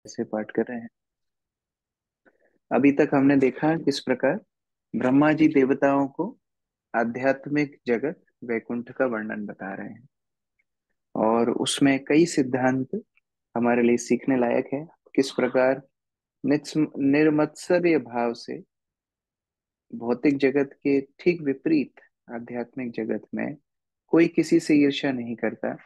से पाठ कर रहे हैं। अभी तक हमने देखा किस प्रकार ब्रह्मा जी देवताओं को आध्यात्मिक जगत वैकुंठ का वर्णन बता रहे हैं, और उसमें कई सिद्धांत हमारे लिए सीखने लायक है। किस प्रकार निर्मत्सर्य भाव से भौतिक जगत के ठीक विपरीत आध्यात्मिक जगत में कोई किसी से ईर्ष्या नहीं करता।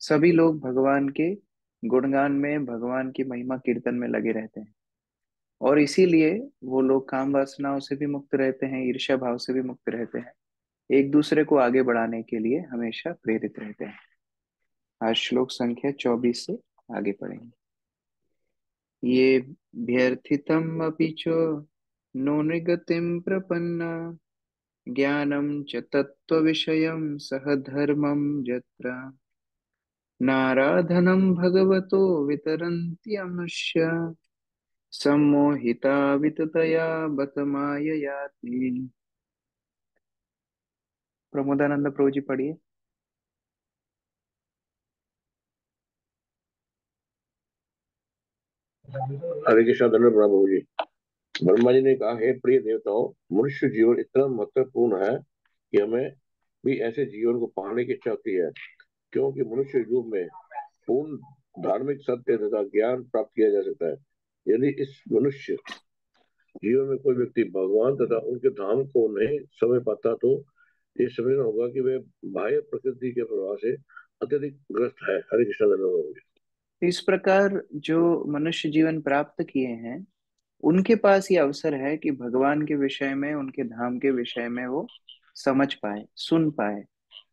सभी लोग भगवान के गुणगान में, भगवान की महिमा कीर्तन में लगे रहते हैं, और इसीलिए वो लोग काम वासनाओं से भी मुक्त रहते हैं, ईर्ष्या भाव से भी मुक्त रहते हैं, एक दूसरे को आगे बढ़ाने के लिए हमेशा प्रेरित रहते हैं। आज श्लोक संख्या 24 से आगे पढ़ेंगे। ये व्यर्थितम अपि च नो निगतिम प्रपन्ना ज्ञानम च तत्व विषयम सह धर्मम यत्र नाराधनम भगवतो वितरन्त्यमनुष्य सम्मोहिता विततया बत माययाति। प्रमोदानंद प्रभु जी पढ़िए। हरे कृष्णा धन्यवाद प्रभु जी। ब्रह्मा जी ने कहा, हे प्रिय देवताओं, मनुष्य जीवन इतना महत्वपूर्ण है कि हमें भी ऐसे जीवन को पाने की इच्छा होती है, क्योंकि मनुष्य युग में पूर्ण धार्मिक सत्य तथा ज्ञान प्राप्त किया जा सकता है। यदि इस मनुष्य जीवन में कोई व्यक्ति भगवान तथा उनके धाम को नहीं समझ पाता, तो ये समझना होगा कि वह बाह्य प्रकृति के प्रभाव से अत्यधिक ग्रस्त है। हरे कृष्ण धन्यवाद। इस प्रकार जो मनुष्य जीवन प्राप्त किए हैं, उनके पास ये अवसर है कि भगवान के विषय में, उनके धाम के विषय में वो समझ पाए, सुन पाए,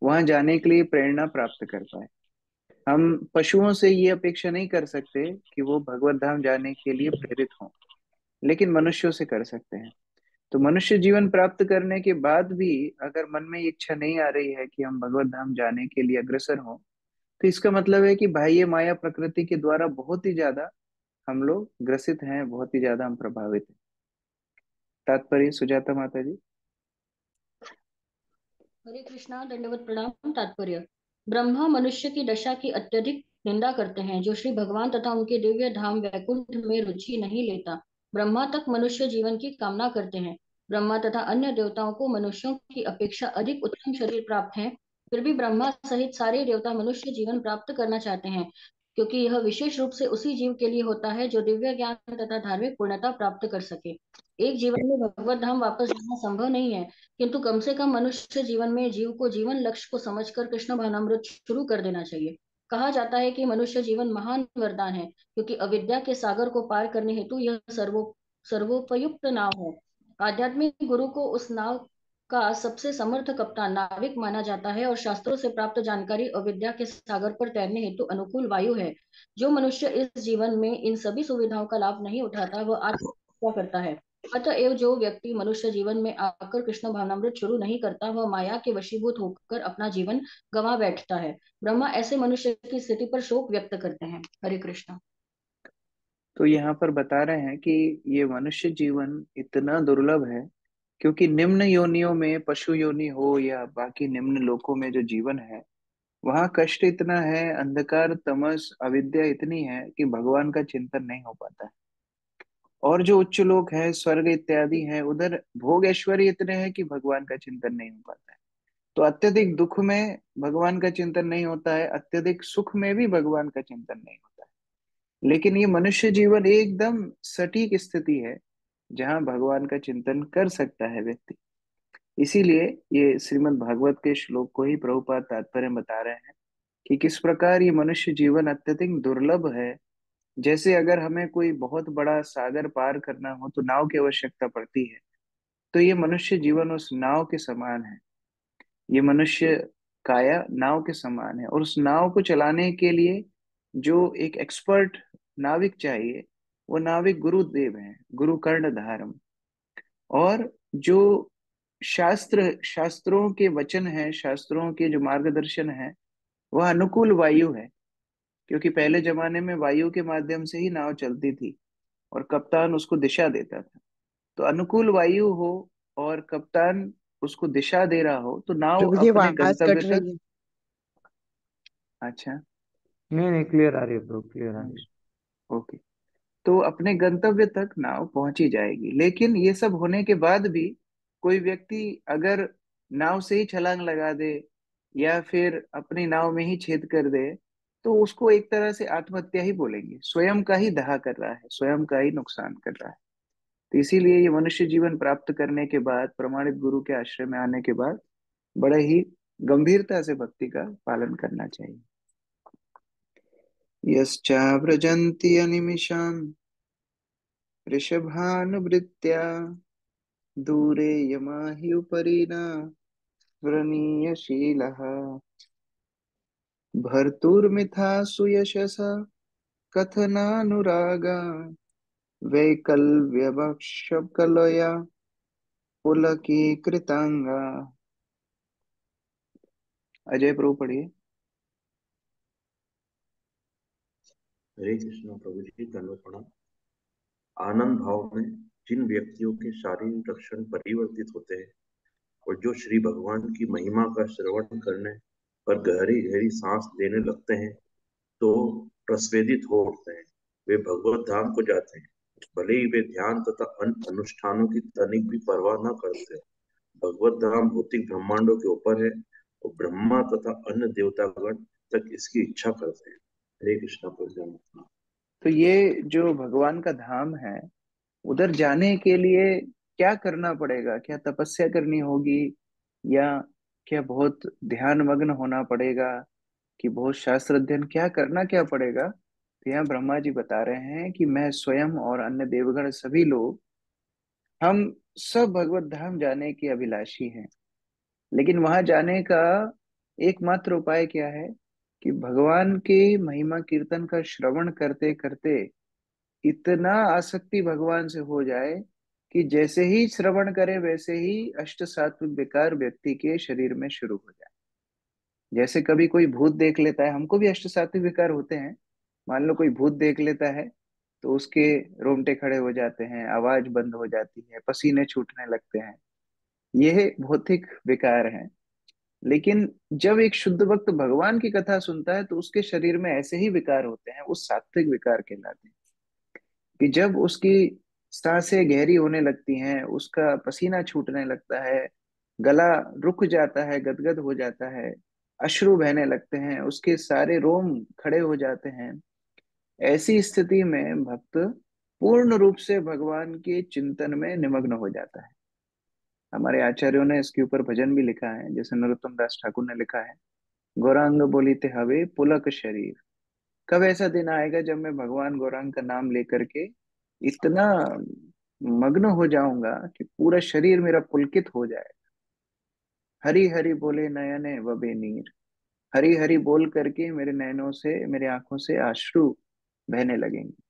वहां जाने के लिए प्रेरणा प्राप्त कर पाए। हम पशुओं से ये अपेक्षा नहीं कर सकते कि वो भगवत धाम जाने के लिए प्रेरित हों, लेकिन मनुष्यों से कर सकते हैं। तो मनुष्य जीवन प्राप्त करने के बाद भी अगर मन में ये इच्छा नहीं आ रही है कि हम भगवत धाम जाने के लिए अग्रसर हों, तो इसका मतलब है कि बाह्य माया प्रकृति के द्वारा बहुत ही ज्यादा हम लोग ग्रसित हैं, बहुत ही ज्यादा हम प्रभावित हैं। तात्पर्य सुजाता माता जी। हरे कृष्णा दंडवत प्रणाम। तात्पर्य: ब्रह्मा मनुष्य की दशा की अत्यधिक निंदा करते हैं, जो श्री भगवान तथा उनके दिव्य धाम वैकुंठ में रुचि नहीं लेता। ब्रह्मा तक मनुष्य जीवन की कामना करते हैं। ब्रह्मा तथा अन्य देवताओं को मनुष्यों की अपेक्षा अधिक उत्तम शरीर प्राप्त है, फिर भी ब्रह्मा सहित सारे देवता मनुष्य जीवन प्राप्त करना चाहते हैं, क्योंकि यह विशेष रूप से उसी जीव के लिए होता है जो दिव्य ज्ञान तथा धार्मिक पूर्णता प्राप्त कर सके। एक जीवन में भगवत धाम वापस जाना संभव नहीं है, किंतु कम से कम मनुष्य जीवन में जीव को जीवन लक्ष्य को समझकर कृष्ण भावनामृत शुरू कर देना चाहिए। कहा जाता है कि मनुष्य जीवन महान वरदान है, क्योंकि अविद्या के सागर को पार करने हेतु यह सर्वोपयुक्त नाव है। आध्यात्मिक गुरु को उस नाव का सबसे समर्थ कप्तान नाविक माना जाता है, और शास्त्रों से प्राप्त जानकारी अविद्या के सागर पर तैरने हेतु अनुकूल वायु है। जो मनुष्य इस जीवन में इन सभी सुविधाओं का लाभ नहीं उठाता, वह आत्महत्या करता है। अतएव जो व्यक्ति मनुष्य जीवन में आकर कृष्ण भावनामृत शुरू नहीं करता, वह माया के वशीभूत होकर अपना जीवन गंवा बैठता है। ब्रह्मा ऐसे मनुष्य की स्थिति पर शोक व्यक्त करते हैं। हरे कृष्ण। तो यहाँ पर बता रहे हैं कि ये मनुष्य जीवन इतना दुर्लभ है, क्योंकि निम्न योनियों में, पशु योनि हो या बाकी निम्न लोकों में जो जीवन है, वहाँ कष्ट इतना है, अंधकार, तमस, अविद्या इतनी है कि भगवान का चिंतन नहीं हो पाता है। और जो उच्च लोक है, स्वर्ग इत्यादि है, उधर भोग ऐश्वर्य इतने हैं कि भगवान का चिंतन नहीं हो पाता है। तो अत्यधिक दुख में भगवान का चिंतन नहीं होता है, अत्यधिक सुख में भी भगवान का चिंतन नहीं होता है। लेकिन ये मनुष्य जीवन एकदम सटीक स्थिति है जहां भगवान का चिंतन कर सकता है व्यक्ति। इसीलिए ये श्रीमद् भागवत के श्लोक को ही प्रभुपाद तात्पर्य बता रहे हैं कि किस प्रकार ये मनुष्य जीवन अत्यधिक दुर्लभ है। जैसे अगर हमें कोई बहुत बड़ा सागर पार करना हो तो नाव की आवश्यकता पड़ती है, तो ये मनुष्य जीवन उस नाव के समान है। ये मनुष्य काया नाव के समान है, और उस नाव को चलाने के लिए जो एक एक्सपर्ट नाविक चाहिए, वो नाविक गुरुदेव हैं, गुरु कर्णधारम। और जो शास्त्रों के वचन है, शास्त्रों के जो मार्गदर्शन है, वह अनुकूल वायु है। क्योंकि पहले जमाने में वायु के माध्यम से ही नाव चलती थी, और कप्तान उसको दिशा देता था। तो अनुकूल वायु हो और कप्तान उसको दिशा दे रहा हो, तो नाव प्रभु जी अपने आवाज गंतव्य कट तक। रही है। अच्छा। नहीं नहीं, क्लियर आ रही है ब्रो, क्लियर आ रही है। ओके। तो अपने गंतव्य तक नाव पहुंची जाएगी। लेकिन ये सब होने के बाद भी कोई व्यक्ति अगर नाव से ही छलांग लगा दे या फिर अपनी नाव में ही छेद कर दे, तो उसको एक तरह से आत्महत्या ही बोलेंगे, स्वयं का ही दहा कर रहा है, स्वयं का ही नुकसान कर रहा है। तो इसीलिए ये मनुष्य जीवन प्राप्त करने के बाद, प्रमाणित गुरु के आश्रय में आने के बाद, बड़े ही गंभीरता से भक्ति का पालन करना चाहिए। यश्चाव्रजन्ति अनिमिषाम् वृषभानुवृत्त्या दूरे यमाहि उपरि न व्रणीयशीलः भर्तुर्मिथासु यशसा कथनानुरागा वैकल्व्यवक्षकलया पुलकीकृतांगा। अजय प्रभु पढ़िए। हरे कृष्ण प्रभु जी, धन्यवाद प्रणाम। आनंद भाव में जिन व्यक्तियों के शारीरिक लक्षण परिवर्तित होते हैं और जो श्री भगवान की महिमा का श्रवण करने पर गहरी गहरी सांस लेने लगते हैं तो प्रस्वेदित हो उठते हैं, वे भगवत धाम को जाते हैं, भले ही वे ध्यान तथा अन्य अनुष्ठानों की तनिक भी परवाह न करते। भगवत धाम भौतिक ब्रह्मांडों के ऊपर है और ब्रह्मा तथा अन्य देवतागण तक इसकी इच्छा करते हैं। हरे कृष्ण प्रभु। तो ये जो भगवान का धाम है, उधर जाने के लिए क्या करना पड़ेगा? क्या तपस्या करनी होगी, या क्या बहुत ध्यान मग्न होना पड़ेगा, कि बहुत शास्त्र अध्ययन, क्या करना क्या पड़ेगा? तो यहाँ ब्रह्मा जी बता रहे हैं कि मैं स्वयं और अन्य देवगण सभी लोग, हम सब भगवत धाम जाने के अभिलाषी हैं। लेकिन वहां जाने का एकमात्र उपाय क्या है? कि भगवान के महिमा कीर्तन का श्रवण करते करते इतना आसक्ति भगवान से हो जाए कि जैसे ही श्रवण करे वैसे ही अष्ट सात्विक विकार व्यक्ति के शरीर में शुरू हो जाए। जैसे कभी कोई भूत देख लेता है, हमको भी अष्ट सात्विक विकार होते हैं। मान लो कोई भूत देख लेता है तो उसके रोंगटे खड़े हो जाते हैं, आवाज बंद हो जाती है, पसीने छूटने लगते हैं। ये भौतिक विकार हैं। लेकिन जब एक शुद्ध भक्त भगवान की कथा सुनता है तो उसके शरीर में ऐसे ही विकार होते हैं, वो सात्विक विकार कहलाते हैं। कि जब उसकी सांसें गहरी होने लगती हैं, उसका पसीना छूटने लगता है, गला रुक जाता है, गदगद हो जाता है, अश्रु बहने लगते हैं, उसके सारे रोम खड़े हो जाते हैं, ऐसी स्थिति में भक्त पूर्ण रूप से भगवान के चिंतन में निमग्न हो जाता है। हमारे आचार्यों ने इसके ऊपर भजन भी लिखा है, जैसे नरोत्तम दास ठाकुर ने लिखा है, गौरांग बोलिते हवे पुलक शरीर। कब ऐसा दिन आएगा जब मैं भगवान गौरांग का नाम लेकर के इतना मग्न हो जाऊंगा कि पूरा शरीर मेरा पुलकित हो जाए। हरि हरि बोले नयने वबे नीर। हरि हरि बोल करके मेरे नयनों से, मेरे आंखों से अश्रु बहने लगेंगे।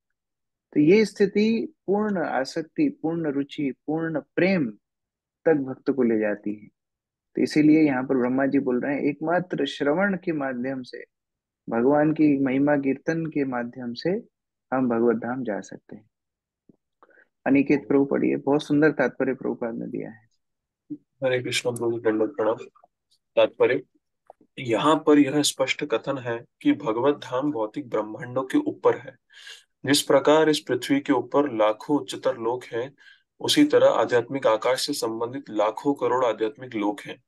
तो ये स्थिति पूर्ण आसक्ति, पूर्ण रुचि, पूर्ण प्रेम तक भक्त को ले जाती है। तो इसीलिए यहाँ पर ब्रह्मा जी बोल रहे हैं, एकमात्र श्रवण के माध्यम से, भगवान की महिमा कीर्तन के माध्यम से हम भगवत धाम जा सकते हैं। अनिकेत प्रभु पढ़िए, बहुत सुंदर तात्पर्य प्रभुपाद ने दिया है। हरे कृष्ण प्रभु, दंडवत प्रणाम। तात्पर्य, यहाँ पर यह स्पष्ट कथन है कि भगवत धाम भौतिक ब्रह्मांडों के ऊपर है। जिस प्रकार इस पृथ्वी के ऊपर लाखों उच्चतर लोक हैं, उसी तरह आध्यात्मिक आकाश से संबंधित लाखों करोड़ आध्यात्मिक लोक हैं।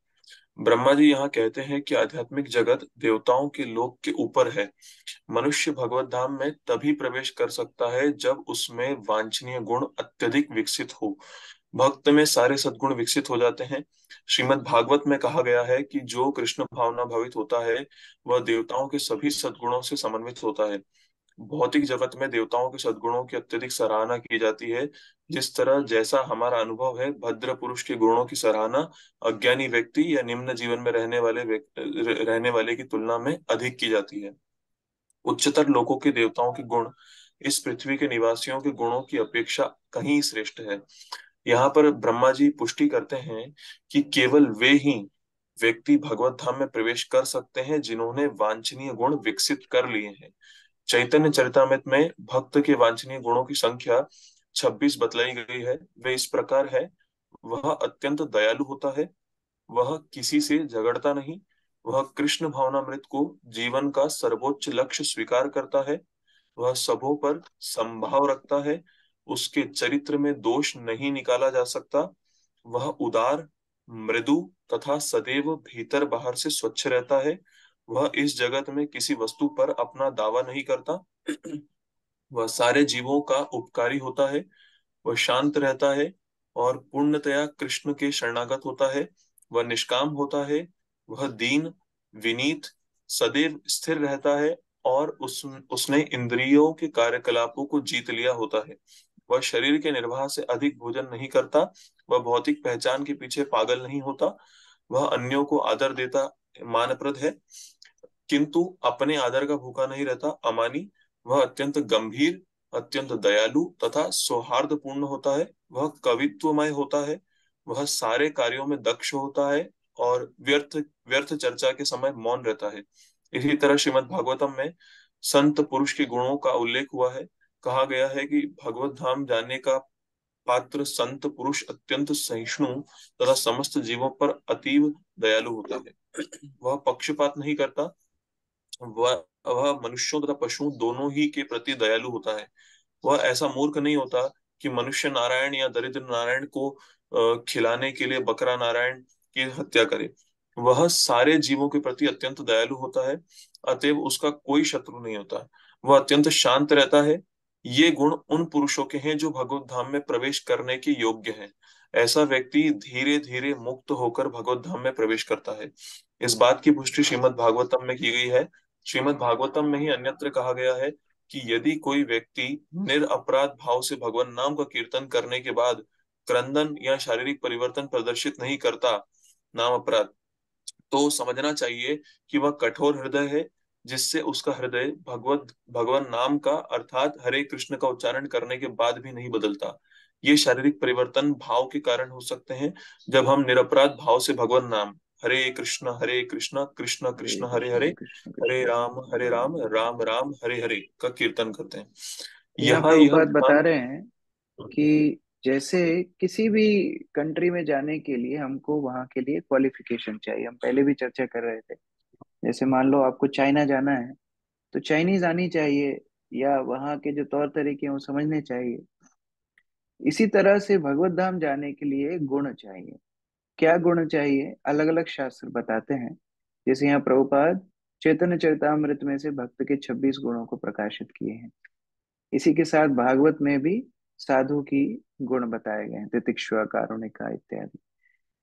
ब्रह्मा जी यहाँ कहते हैं कि आध्यात्मिक जगत देवताओं के लोक के ऊपर है। मनुष्य भगवत धाम में तभी प्रवेश कर सकता है जब उसमें वांछनीय गुण अत्यधिक विकसित हो। भक्त में सारे सद्गुण विकसित हो जाते हैं। श्रीमद् भागवत में कहा गया है कि जो कृष्ण भावना भावित होता है वह देवताओं के सभी सद्गुणों से समन्वित होता है। भौतिक जगत में देवताओं के सद्गुणों की अत्यधिक सराहना की जाती है। जिस तरह जैसा हमारा अनुभव है, भद्र पुरुष के गुणों की सराहना अज्ञानी व्यक्ति या निम्न जीवन में रहने वाले की तुलना में अधिक की जाती है। उच्चतर लोकों के देवताओं के गुण इस पृथ्वी के निवासियों के गुणों की अपेक्षा कहीं श्रेष्ठ है। यहाँ पर ब्रह्मा जी पुष्टि करते हैं कि केवल वे ही व्यक्ति भगवत धाम में प्रवेश कर सकते हैं जिन्होंने वांछनीय गुण विकसित कर लिए हैं। चैतन्य चरितामृत में भक्त के वांछनीय गुणों की संख्या 26 बतलाई गई है। वे इस प्रकार है: वह अत्यंत दयालु होता है, वह किसी से झगड़ता नहीं, वह कृष्ण भावनामृत को जीवन का सर्वोच्च लक्ष्य स्वीकार करता है, वह सबों पर संभाव रखता है, उसके चरित्र में दोष नहीं निकाला जा सकता, वह उदार, मृदु तथा सदैव भीतर बाहर से स्वच्छ रहता है, वह इस जगत में किसी वस्तु पर अपना दावा नहीं करता, वह सारे जीवों का उपकारी होता है, वह शांत रहता है और पूर्णतया कृष्ण के शरणागत होता है, वह निष्काम होता है, वह दीन, विनीत, सदैव स्थिर रहता है और उसने इंद्रियों के कार्यकलापों को जीत लिया होता है, वह शरीर के निर्वाह से अधिक भोजन नहीं करता, वह भौतिक पहचान के पीछे पागल नहीं होता, वह अन्यों को आदर देता मानप्रद है, किंतु अपने आदर का भूखा नहीं रहता, अमानी, वह अत्यंत गंभीर, अत्यंत दयालु तथा सौहार्दपूर्ण होता है, वह कवित्वमय होता है, वह सारे कार्यों में दक्ष होता है और व्यर्थ व्यर्थ चर्चा के समय मौन रहता है। इसी तरह श्रीमद् भागवतम में संत पुरुष के गुणों का उल्लेख हुआ है। कहा गया है कि भगवत धाम जाने का पात्र संत पुरुष अत्यंत सहिष्णु तथा समस्त जीवों पर अतीव दयालु होता है। वह पक्षपात नहीं करता, वह वह मनुष्यों तथा पशुओं दोनों ही के प्रति दयालु होता है। वह ऐसा मूर्ख नहीं होता कि मनुष्य नारायण या दरिद्र नारायण को खिलाने के लिए बकरा नारायण की हत्या करे। वह सारे जीवों के प्रति अत्यंत दयालु होता है, अतएव उसका कोई शत्रु नहीं होता। वह अत्यंत शांत रहता है। ये गुण उन पुरुषों के हैं जो भगवत धाम में प्रवेश करने के योग्य हैं। ऐसा व्यक्ति धीरे धीरे मुक्त होकर भगवत धाम में प्रवेश करता है। इस बात की पुष्टि श्रीमद् भागवतम में की गई है। श्रीमद् भागवतम में ही अन्यत्र कहा गया है कि यदि कोई व्यक्ति निरअपराध भाव से भगवान नाम का कीर्तन करने के बाद क्रंदन या शारीरिक परिवर्तन प्रदर्शित नहीं करता, नाम अपराध, तो समझना चाहिए कि वह कठोर हृदय है, जिससे उसका हृदय भगवान नाम का अर्थात हरे कृष्ण का उच्चारण करने के बाद भी नहीं बदलता। ये शारीरिक परिवर्तन भाव के कारण हो सकते हैं। जब हम निरपराध भाव से भगवान नाम हरे कृष्ण कृष्ण हरे कृष्ण हरे हरे कृष्ण कृष्ण हरे कृष्ण हरे राम राम राम राम राम हरे हरे का कीर्तन करते हैं। यहाँ यह प्रभुपाद बता ध्यान। रहे हैं कि जैसे किसी भी कंट्री में जाने के लिए हमको वहाँ के लिए क्वालिफिकेशन चाहिए। हम पहले भी चर्चा कर रहे थे। जैसे मान लो आपको चाइना जाना है तो चाइनीज आनी चाहिए, या वहाँ के जो तौर तरीके हैं वो समझने चाहिए। इसी तरह से भगवत धाम जाने के लिए गुण चाहिए। क्या गुण चाहिए, अलग अलग शास्त्र बताते हैं। जैसे यहाँ प्रभुपाद चैतन्य चरितामृत में से भक्त के 26 गुणों को प्रकाशित किए हैं। इसी के साथ भागवत में भी साधु की गुण बताए गए हैं, तितिक्षुआ, कारुणिका इत्यादि।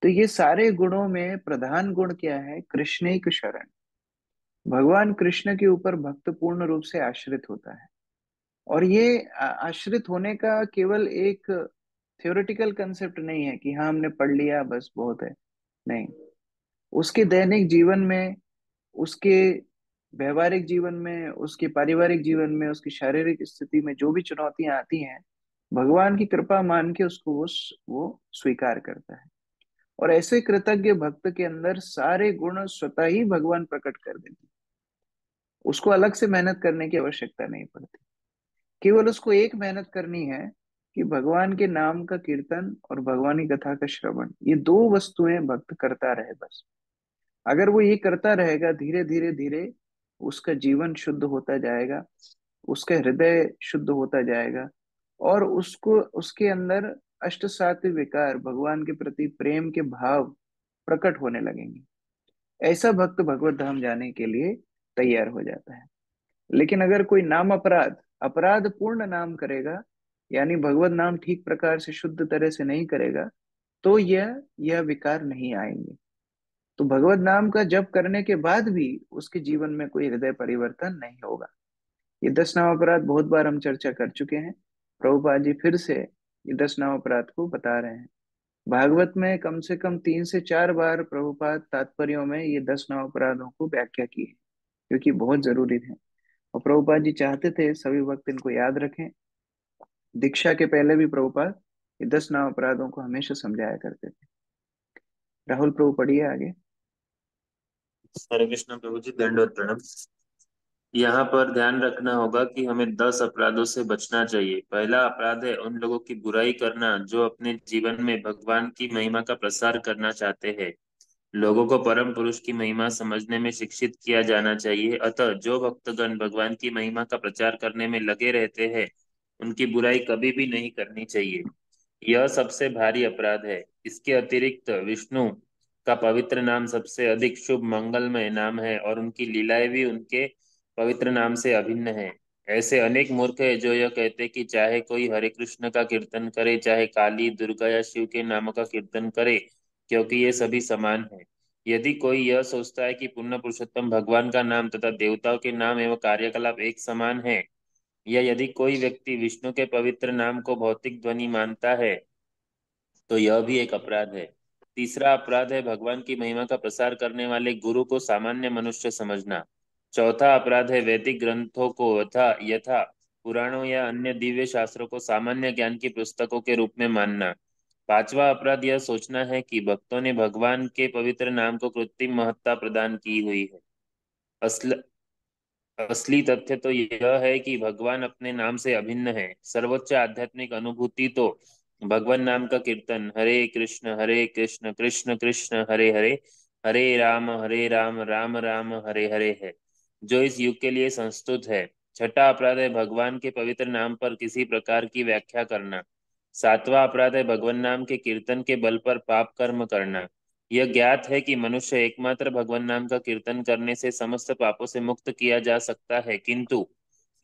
तो ये सारे गुणों में प्रधान गुण क्या है? कृष्णैक शरण। भगवान कृष्ण के ऊपर भक्त पूर्ण रूप से आश्रित होता है। और ये आश्रित होने का केवल एक थ्योरेटिकल कंसेप्ट नहीं है कि हाँ हमने पढ़ लिया बस बहुत है। नहीं, उसके दैनिक जीवन में, उसके व्यवहारिक जीवन में, उसके पारिवारिक जीवन में, उसकी शारीरिक स्थिति में जो भी चुनौतियां आती हैं, भगवान की कृपा मान के उसको वो स्वीकार करता है। और ऐसे कृतज्ञ भक्त के अंदर सारे गुण स्वतः ही भगवान प्रकट कर देते हैं। उसको अलग से मेहनत करने की आवश्यकता नहीं पड़ती। केवल उसको एक मेहनत करनी है कि भगवान के नाम का कीर्तन और भगवान की कथा का श्रवण, ये दो वस्तुएं भक्त करता रहे बस। अगर वो ये करता रहेगा, धीरे धीरे धीरे उसका जीवन शुद्ध होता जाएगा, उसका हृदय शुद्ध होता जाएगा, और उसको उसके अंदर अष्ट सात्विक विकार, भगवान के प्रति प्रेम के भाव प्रकट होने लगेंगे। ऐसा भक्त भगवत धाम जाने के लिए तैयार हो जाता है। लेकिन अगर कोई नाम अपराध, अपराध पूर्ण नाम करेगा, यानी भगवत नाम ठीक प्रकार से शुद्ध तरह से नहीं करेगा, तो यह विकार नहीं आएंगे। तो भगवत नाम का जप करने के बाद भी उसके जीवन में कोई हृदय परिवर्तन नहीं होगा। ये 10 नाम अपराध बहुत बार हम चर्चा कर चुके हैं। प्रभुपाद जी फिर से ये 10 नाम अपराध को बता रहे हैं। भागवत में कम से कम 3 से 4 बार प्रभुपाद तात्पर्यों में ये 10 नाम अपराधों को व्याख्या की है, क्योंकि बहुत जरूरी है। और प्रभुपाद जी चाहते थे सभी भक्त इनको याद रखें। दीक्षा के पहले भी प्रभुपाद ये 10 नाम अपराधों को हमेशा समझाया करते थे। राहुल प्रभु पढ़िए आगे। हरे कृष्ण प्रभु जी, दंडवत प्रणाम। यहाँ पर ध्यान रखना होगा कि हमें 10 अपराधों से बचना चाहिए। पहला अपराध है उन लोगों की बुराई करना जो अपने जीवन में भगवान की महिमा का प्रसार करना चाहते हैं, लोगों को परम पुरुष की महिमा समझने में शिक्षित किया जाना चाहिए। अतः जो भक्तगण भगवान की महिमा का प्रचार करने में लगे रहते हैं, उनकी बुराई कभी भी नहीं करनी चाहिए। यह सबसे भारी अपराध है। इसके अतिरिक्त विष्णु का पवित्र नाम सबसे अधिक शुभ मंगलमय नाम है और उनकी लीलाएं भी उनके पवित्र नाम से अभिन्न है। ऐसे अनेक मूर्ख हैं जो यह कहते कि चाहे कोई हरे कृष्ण का कीर्तन करे, चाहे काली, दुर्गा या शिव के नामों का कीर्तन करे, क्योंकि ये सभी समान है। यदि कोई यह सोचता है कि पूर्ण पुरुषोत्तम भगवान का नाम तथा देवताओं के नाम एवं कार्यकलाप एक समान है, या यदि कोई व्यक्ति विष्णु के पवित्र नाम को भौतिक ध्वनि मानता है, तो यह भी एक अपराध है। तीसरा अपराध है भगवान की महिमा का प्रसार करने वाले गुरु को सामान्य मनुष्य समझना। चौथा अपराध है वैदिक ग्रंथों को यथा यथा पुराणों या अन्य दिव्य शास्त्रों को सामान्य ज्ञान की पुस्तकों के रूप में मानना। पांचवा अपराध यह सोचना है कि भक्तों ने भगवान के पवित्र नाम को कृत्रिम महत्ता प्रदान की हुई है। असल असली तथ्य तो यह है कि भगवान अपने नाम से अभिन्न है। सर्वोच्च आध्यात्मिक अनुभूति तो भगवान नाम का कीर्तन हरे कृष्ण कृष्ण कृष्ण हरे हरे, हरे राम राम राम हरे हरे है, जो इस युग के लिए संस्तुत है। छठा अपराध है भगवान के पवित्र नाम पर किसी प्रकार की व्याख्या करना। सातवां अपराध है भगवान नाम के कीर्तन के बल पर पाप कर्म करना। यह ज्ञात है कि मनुष्य एकमात्र भगवान नाम का कीर्तन करने से समस्त पापों से मुक्त किया जा सकता है, किंतु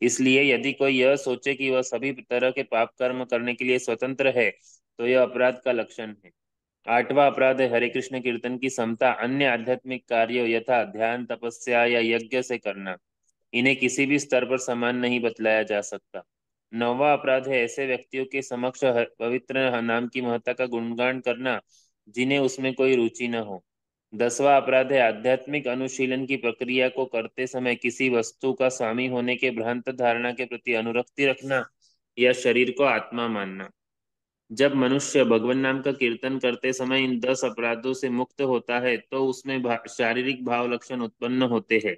इसलिए यदि कोई यह सोचे कि वह सभी तरह के पाप कर्म करने के लिए स्वतंत्र है, तो यह अपराध का लक्षण है। आठवां अपराध है हरे कृष्ण कीर्तन की समता अन्य आध्यात्मिक कार्यों यथा ध्यान, तपस्या या यज्ञ से करना। इन्हें किसी भी स्तर पर समान नहीं बतलाया जा सकता। नौवां अपराध है ऐसे व्यक्तियों के समक्ष पवित्र नाम की महत्ता का गुणगान करना जिन्हें उसमें कोई रुचि न हो। दसवां अपराध है आध्यात्मिक अनुशीलन की प्रक्रिया को करते समय किसी वस्तु का स्वामी होने के भ्रांत धारणा के प्रति अनुरक्ति रखना या शरीर को आत्मा मानना। जब मनुष्य भगवान नाम का कीर्तन करते समय इन 10 अपराधों से मुक्त होता है, तो उसमें शारीरिक भाव लक्षण उत्पन्न होते हैं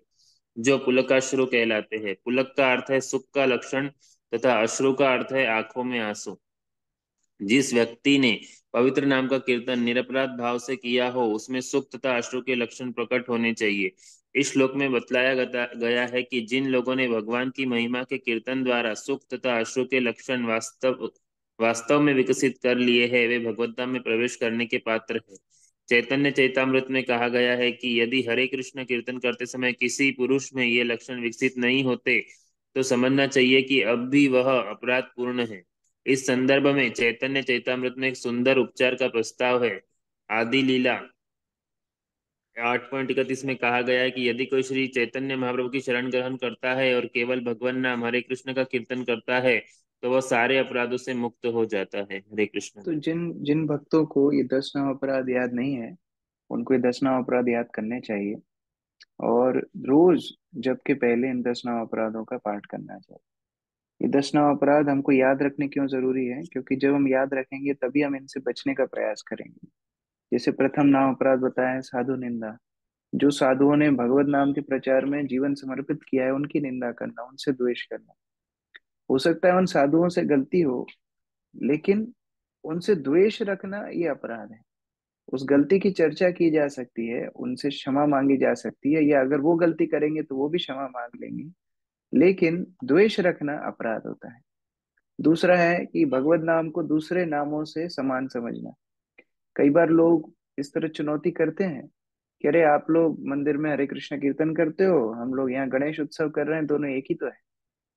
जो पुलकाश्रु कहलाते हैं। पुलक का अर्थ है सुख का लक्षण तथा अश्रु का अर्थ है आंखों में आंसू। जिस व्यक्ति ने पवित्र नाम का कीर्तन निरपराध भाव से किया हो, उसमें सुख तथा अश्रु के लक्षण प्रकट होने चाहिए। इस श्लोक में बतलाया गया है कि जिन लोगों ने भगवान की महिमा के कीर्तन द्वारा सुख तथा अश्रु के लक्षण वास्तव वास्तव में विकसित कर लिए हैं, वे भगवत धाम में प्रवेश करने के पात्र हैं। चैतन्य चैतामृत में कहा गया है कि यदि हरे कृष्ण कीर्तन करते समय किसी पुरुष में ये लक्षण विकसित नहीं होते, तो समझना चाहिए कि अब भी वह अपराध पूर्ण है। इस संदर्भ में चैतन्य चैतामृत में एक सुंदर उपचार का प्रस्ताव है। आदि लीला 8.31 में कहा गया है कि यदि कोई श्री चैतन्य महाप्रभु की शरण ग्रहण करता है और केवल भगवान नाम हरे कृष्ण का कीर्तन करता है, तो वह सारे अपराधों से मुक्त हो जाता है। हरे कृष्ण। तो जिन जिन भक्तों को ये 10 नाम अपराध याद नहीं है, उनको ये 10 नाम अपराध याद करने चाहिए और रोज जब के पहले इन 10 नाम अपराधों का पाठ करना चाहिए। ये 10 नाम अपराध हमको याद रखने क्यों जरूरी है? क्योंकि जब हम याद रखेंगे तभी हम इनसे बचने का प्रयास करेंगे। जैसे प्रथम नाम अपराध बताया है साधु निंदा। जो साधुओं ने भगवत नाम के प्रचार में जीवन समर्पित किया है, उनकी निंदा करना, उनसे द्वेष करना। हो सकता है उन साधुओं से गलती हो, लेकिन उनसे द्वेष रखना ये अपराध है। उस गलती की चर्चा की जा सकती है, उनसे क्षमा मांगी जा सकती है, या अगर वो गलती करेंगे तो वो भी क्षमा मांग लेंगे, लेकिन द्वेष रखना अपराध होता है। दूसरा है कि भगवत नाम को दूसरे नामों से समान समझना। कई बार लोग इस तरह चुनौती करते हैं कि अरे आप लोग मंदिर में हरे कृष्ण कीर्तन करते हो, हम लोग यहाँ गणेश उत्सव कर रहे हैं, दोनों एक ही तो है।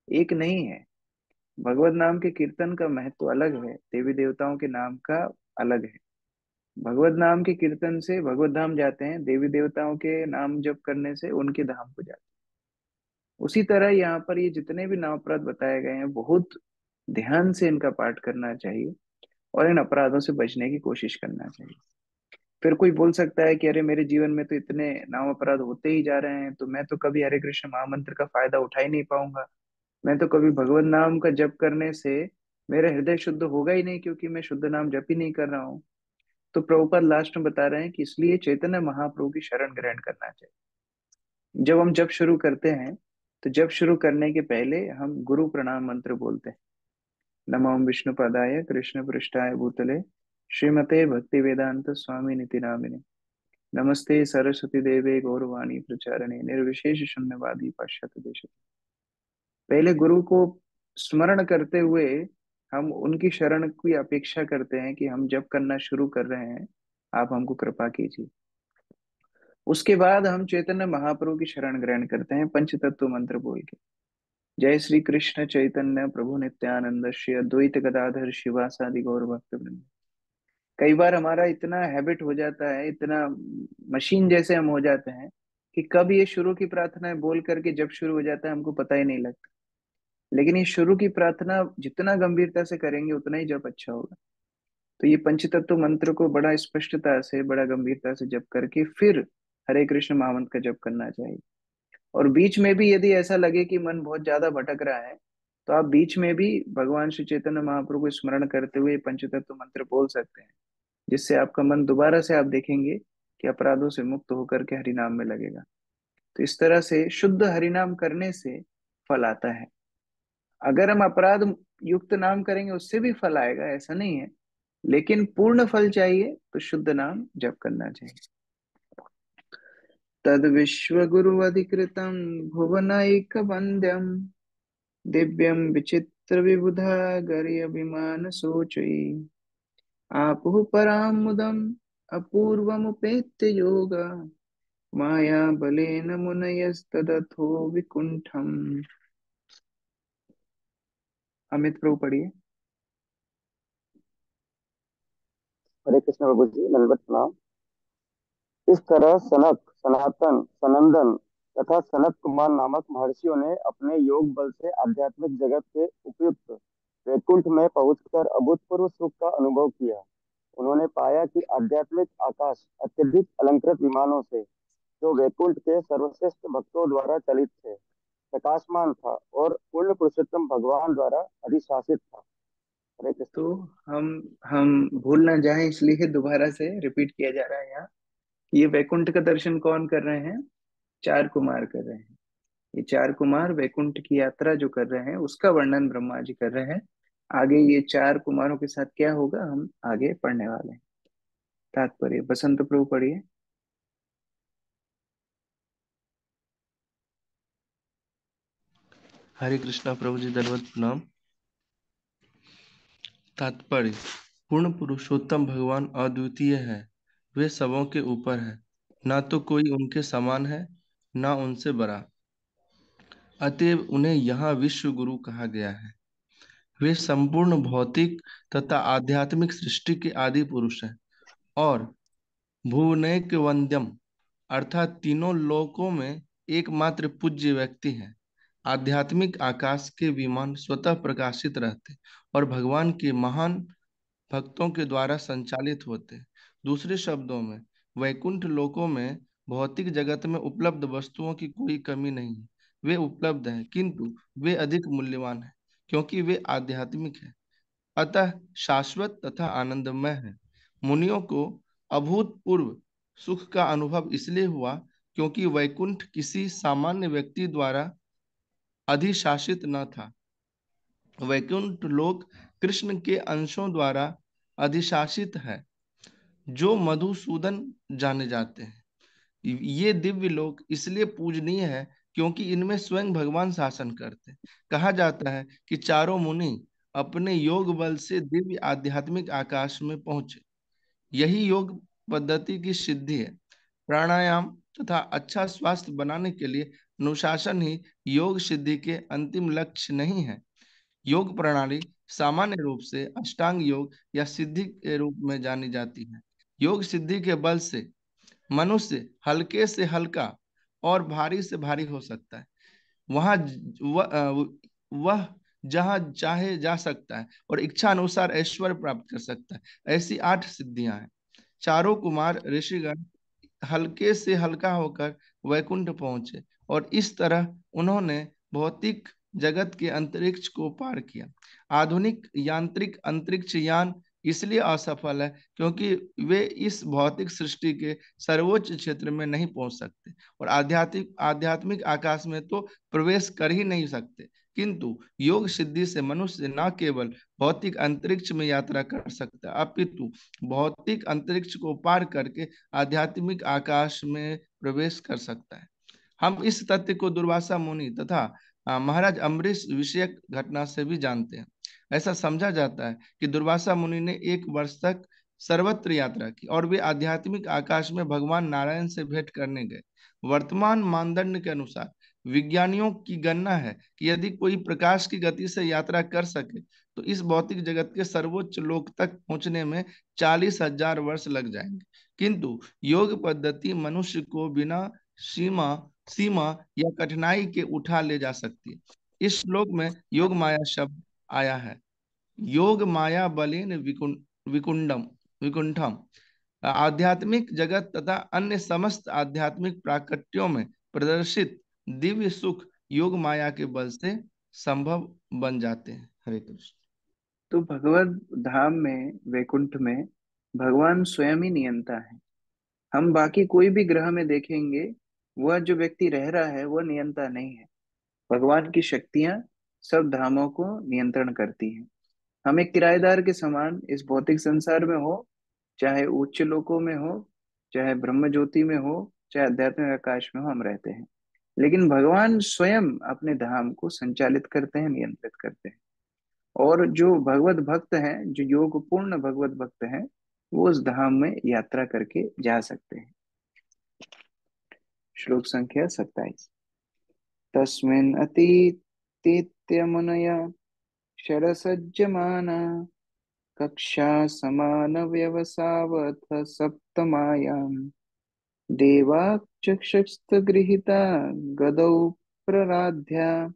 एक नहीं है। भगवत नाम के कीर्तन का महत्व अलग है, देवी देवताओं के नाम का अलग है। भगवत नाम के कीर्तन से भगवत धाम जाते हैं, देवी देवताओं के नाम जप करने से उनके धाम को जाते हैं। उसी तरह यहाँ पर ये जितने भी नाम अपराध बताए गए हैं, बहुत ध्यान से इनका पाठ करना चाहिए और इन अपराधों से बचने की कोशिश करना चाहिए। फिर कोई बोल सकता है कि अरे मेरे जीवन में तो इतने नाम अपराध होते ही जा रहे हैं, तो मैं तो कभी हरे कृष्ण महामंत्र का फायदा उठा ही नहीं पाऊंगा, मैं तो कभी भगवत नाम का जप करने से मेरा हृदय शुद्ध होगा ही नहीं, क्योंकि मैं शुद्ध नाम जप ही नहीं कर रहा हूँ। तो प्रभुपाद लास्ट में बता रहे हैं कि इसलिए चैतन्य महाप्रभु की शरण ग्रहण करना चाहिए। जब हम जप शुरू करते हैं, तो जप शुरू करने के पहले हम गुरु प्रणाम मंत्र बोलते हैं। नमो विष्णुपदाय कृष्ण पृष्ठाय भूतले श्रीमते भक्ति वेदांत स्वामी निति नामिने। नमस्ते सरस्वती देवे गौरवाणी प्रचारणे निर्विशेष शून्यवादी पाश्चात्य देश। पहले गुरु को स्मरण करते हुए हम उनकी शरण की अपेक्षा करते हैं कि हम जब करना शुरू कर रहे हैं, आप हमको कृपा कीजिए। उसके बाद हम चैतन्य महाप्रभु की शरण ग्रहण करते हैं पंच तत्व मंत्र बोल के। जय श्री कृष्ण चैतन्य प्रभु नित्यानंद श्री अद्वैत गदाधर शिवासादि गौर भक्त वृंद। कई बार हमारा इतना हैबिट हो जाता है, इतना मशीन जैसे हम हो जाते हैं कि कब ये शुरू की प्रार्थना बोल करके जब शुरू हो जाता है हमको पता ही नहीं लगता। लेकिन ये शुरू की प्रार्थना जितना गंभीरता से करेंगे उतना ही जप अच्छा होगा। तो ये पंचतत्व मंत्र को बड़ा स्पष्टता से, बड़ा गंभीरता से जप करके फिर हरे कृष्ण महामंत्र का जप करना चाहिए। और बीच में भी यदि ऐसा लगे कि मन बहुत ज्यादा भटक रहा है, तो आप बीच में भी भगवान श्री चैतन्य महाप्रभु को स्मरण करते हुए पंचतत्व मंत्र बोल सकते हैं, जिससे आपका मन दोबारा से आप देखेंगे कि अपराधों से मुक्त होकर के हरिनाम में लगेगा। तो इस तरह से शुद्ध हरिनाम करने से फल आता है। अगर हम अपराध युक्त नाम करेंगे उससे भी फल आएगा, ऐसा नहीं है, लेकिन पूर्ण फल चाहिए तो शुद्ध नाम जप करना चाहिए। तद विश्व गुरु अधिकृतम भुवनैक वंद्यम दिव्यम विचित्र विबुधा गरि अभिमान सोचई आपुः पराम मुदम अपूर्वमुपेत्य योगा माया बलेन मुनयस्तदथो विकुंठम। अमित प्रभु पढ़िए। हरे कृष्ण प्रभु जी, दंडवत प्रणाम। इस तरह सनक, सनातन, सनंदन तथा सनत कुमार नामक महर्षियों ने अपने योग बल से आध्यात्मिक जगत के उपयुक्त वैकुंठ में पहुंचकर अभूतपूर्व सुख का अनुभव किया। उन्होंने पाया कि आध्यात्मिक आकाश अत्यधिक अलंकृत विमानों से, जो वैकुंठ के सर्वश्रेष्ठ भक्तों द्वारा चलित थे, प्रकाशमान था और पूर्ण पुरुषोत्तम भगवान द्वारा अधिशासित था। हरे कृष्ण तो प्रभु। हम भूल ना जाए इसलिए दोबारा से रिपीट किया जा रहा है यहाँ। ये वैकुंठ का दर्शन कौन कर रहे हैं? चार कुमार कर रहे हैं। ये चार कुमार वैकुंठ की यात्रा जो कर रहे हैं उसका वर्णन ब्रह्मा जी कर रहे हैं। आगे ये चार कुमारों के साथ क्या होगा हम आगे पढ़ने वाले हैं। तात्पर्य बसंत प्रभु पढ़िए। हरे कृष्णा प्रभु जी, दंडवत प्रणाम। तात्पर्य: पूर्ण पुरुषोत्तम भगवान अद्वितीय है, वे सबों के ऊपर है, ना तो कोई उनके समान है, ना उनसे बड़ा। अतएव उन्हें यहाँ विश्व गुरु कहा गया है। वे संपूर्ण भौतिक तथा आध्यात्मिक सृष्टि के आदि पुरुष हैं और भुवनैक वंद्यम अर्थात तीनों लोकों में एकमात्र पूज्य व्यक्ति हैं। आध्यात्मिक आकाश के विमान स्वतः प्रकाशित रहते और भगवान के महान भक्तों के द्वारा संचालित होते। दूसरे शब्दों में, वैकुंठ लोकों में भौतिक जगत में उपलब्ध वस्तुओं की कोई कमी नहीं है। वे उपलब्ध हैं, किंतु वे अधिक मूल्यवान हैं क्योंकि वे आध्यात्मिक हैं, अतः शाश्वत तथा आनंदमय है। मुनियों को अभूतपूर्व सुख का अनुभव इसलिए हुआ क्योंकि वैकुंठ किसी सामान्य व्यक्ति द्वारा अधिशासित न था। वैकुंठ लोक कृष्ण के अंशों द्वारा अधिशासित है, जो मधुसूदन जाने जाते हैं। ये दिव्य लोक इसलिए पूजनीय है क्योंकि इनमें स्वयं भगवान शासन करते हैं। कहा जाता है कि चारों मुनि अपने योग बल से दिव्य आध्यात्मिक आकाश में पहुंचे। यही योग पद्धति की सिद्धि है। प्राणायाम तथा अच्छा स्वास्थ्य बनाने के लिए अनुशासन ही योग सिद्धि के अंतिम लक्ष्य नहीं है। योग प्रणाली सामान्य रूप से अष्टांग योग या सिद्धि के रूप में जानी जाती है। योग सिद्धि के बल से मनुष्य हल्के से हल्का और भारी से भारी हो सकता है। वह वह जहाँ चाहे जा सकता है और इच्छा अनुसार ऐश्वर्य प्राप्त कर सकता है। ऐसी 8 सिद्धियां हैं। चारों कुमार ऋषिगण हल्के से हल्का होकर वैकुंठ पहुंचे और इस तरह उन्होंने भौतिक जगत के अंतरिक्ष को पार किया। आधुनिक यांत्रिक अंतरिक्ष यान इसलिए असफल है क्योंकि वे इस भौतिक सृष्टि के सर्वोच्च क्षेत्र में नहीं पहुंच सकते और आध्यात्मिक आध्यात्मिक आकाश में तो प्रवेश कर ही नहीं सकते किंतु योग सिद्धि से मनुष्य न केवल भौतिक अंतरिक्ष में यात्रा कर सकता है, अपितु भौतिक अंतरिक्ष को पार करके आध्यात्मिक आकाश में प्रवेश कर सकता है। हम इस तथ्य को दुर्वासा मुनि तथा महाराज अम्बरीश विषयक घटना से भी जानते हैं। ऐसा समझा जाता है कि दुर्वासा मुनि ने 1 वर्ष तक सर्वत्र यात्रा की और वे आध्यात्मिक आकाश में भगवान नारायण से भेंट करने गए। वर्तमान मानदंड के अनुसार विज्ञानियों की गणना है कि यदि कोई प्रकाश की गति से यात्रा कर सके तो इस भौतिक जगत के सर्वोच्च लोक तक पहुंचने में 40,000 वर्ष लग जाएंगे, किंतु योग पद्धति मनुष्य को बिना सीमा सीमा या कठिनाई के उठा ले जा सकती है। इस श्लोक में योग माया शब्द आया है। योग माया बलेन विकुंठम आध्यात्मिक जगत तथा अन्य समस्त आध्यात्मिक प्राकट्यों में प्रदर्शित दिव्य सुख योग माया के बल से संभव बन जाते हैं। हरे कृष्ण। तो भगवत धाम में, वैकुंठ में भगवान स्वयं ही नियंता है। हम बाकी कोई भी ग्रह में देखेंगे, वह जो व्यक्ति रह रहा है वह नियंता नहीं है। भगवान की शक्तियां सब धामों को नियंत्रण करती हैं। हम एक किराएदार के समान इस भौतिक संसार में हो, चाहे उच्च लोकों में हो, चाहे ब्रह्म ज्योति में हो, चाहे आध्यात्मिक आकाश में हो, हम रहते हैं। लेकिन भगवान स्वयं अपने धाम को संचालित करते हैं, नियंत्रित करते हैं। और जो भगवत भक्त हैं, जो योग पूर्ण भगवत भक्त हैं, वो उस धाम में यात्रा करके जा सकते हैं। श्लोक संख्या 27। तस्मिन् अतीत्य मुनय शरसज्जमाना कक्षा समान व्यवसावथ सप्तमायां देवाचक्षुस्तगृहीता गदौ प्रराध्या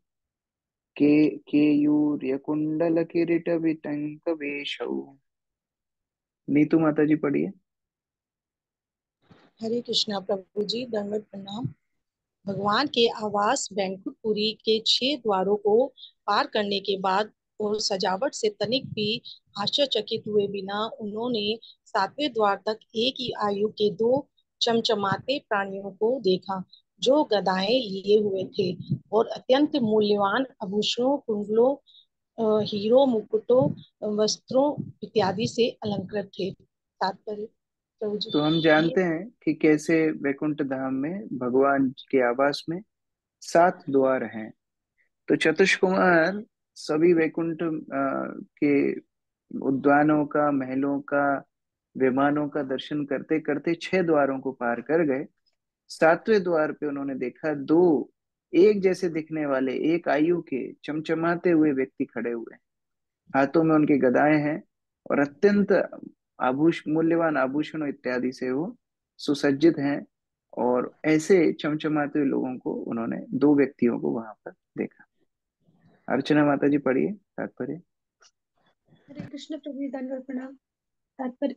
के केयूर्यकुंडल किरीट विटंक वेशौ। नीतू माता जी पढ़िए। हरे कृष्णा प्रभु जी, दंडवत प्रणाम। भगवान के आवास बैंकुटपुरी के 6 द्वारों को पार करने के बाद और सजावट से तनिक भी आश्चर्यचकित हुए बिना उन्होंने 7वें द्वार तक एक ही आयु के 2 चमचमाते प्राणियों को देखा, जो गदाएं लिए हुए थे और अत्यंत मूल्यवान आभूषणों, कुंडलों, हीरो, मुकुटों, वस्त्रों इत्यादि से अलंकृत थे। तात्पर्य प्रभु जी, तो हम ये जानते हैं कि कैसे वैकुंठ धाम में भगवान के आवास में 7 द्वार हैं। तो चतुष्कुमार सभी वैकुंठ के उद्यानों का, महलों का, विमानों का दर्शन करते करते 6 द्वारों को पार कर गए। 7वें द्वार पे उन्होंने देखा 2 एक जैसे दिखने वाले, एक आयु के चमचमाते हुए व्यक्ति खड़े हुए हैं। हाथों में उनकी गदाएं हैं और अत्यंत मूल्यवान आभूषणों इत्यादि से वो सुसज्जित हैं। और ऐसे चमचमाते हुए लोगों को उन्होंने, 2 व्यक्तियों को वहां पर देखा। अर्चना माता जी पढ़िए तात्पर्य। हरे कृष्ण प्रभु जी, दंडवत प्रणाम। तात्पर्य,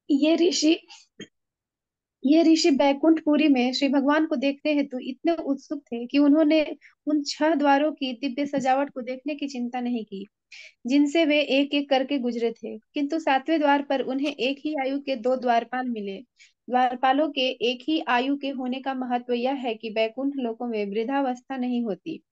ये ऋषि बैकुंठपुरी में श्री भगवान को देखने हेतु इतने उत्सुक थे कि उन्होंने उन 6 द्वारों की दिव्य सजावट को देखने की चिंता नहीं की, जिनसे वे एक एक करके गुजरे थे। किंतु 7वें द्वार पर उन्हें एक ही आयु के 2 द्वारपाल मिले। द्वारपालों के एक ही आयु के होने का महत्व यह है कि बैकुंठ लोकों में वृद्धावस्था नहीं होती,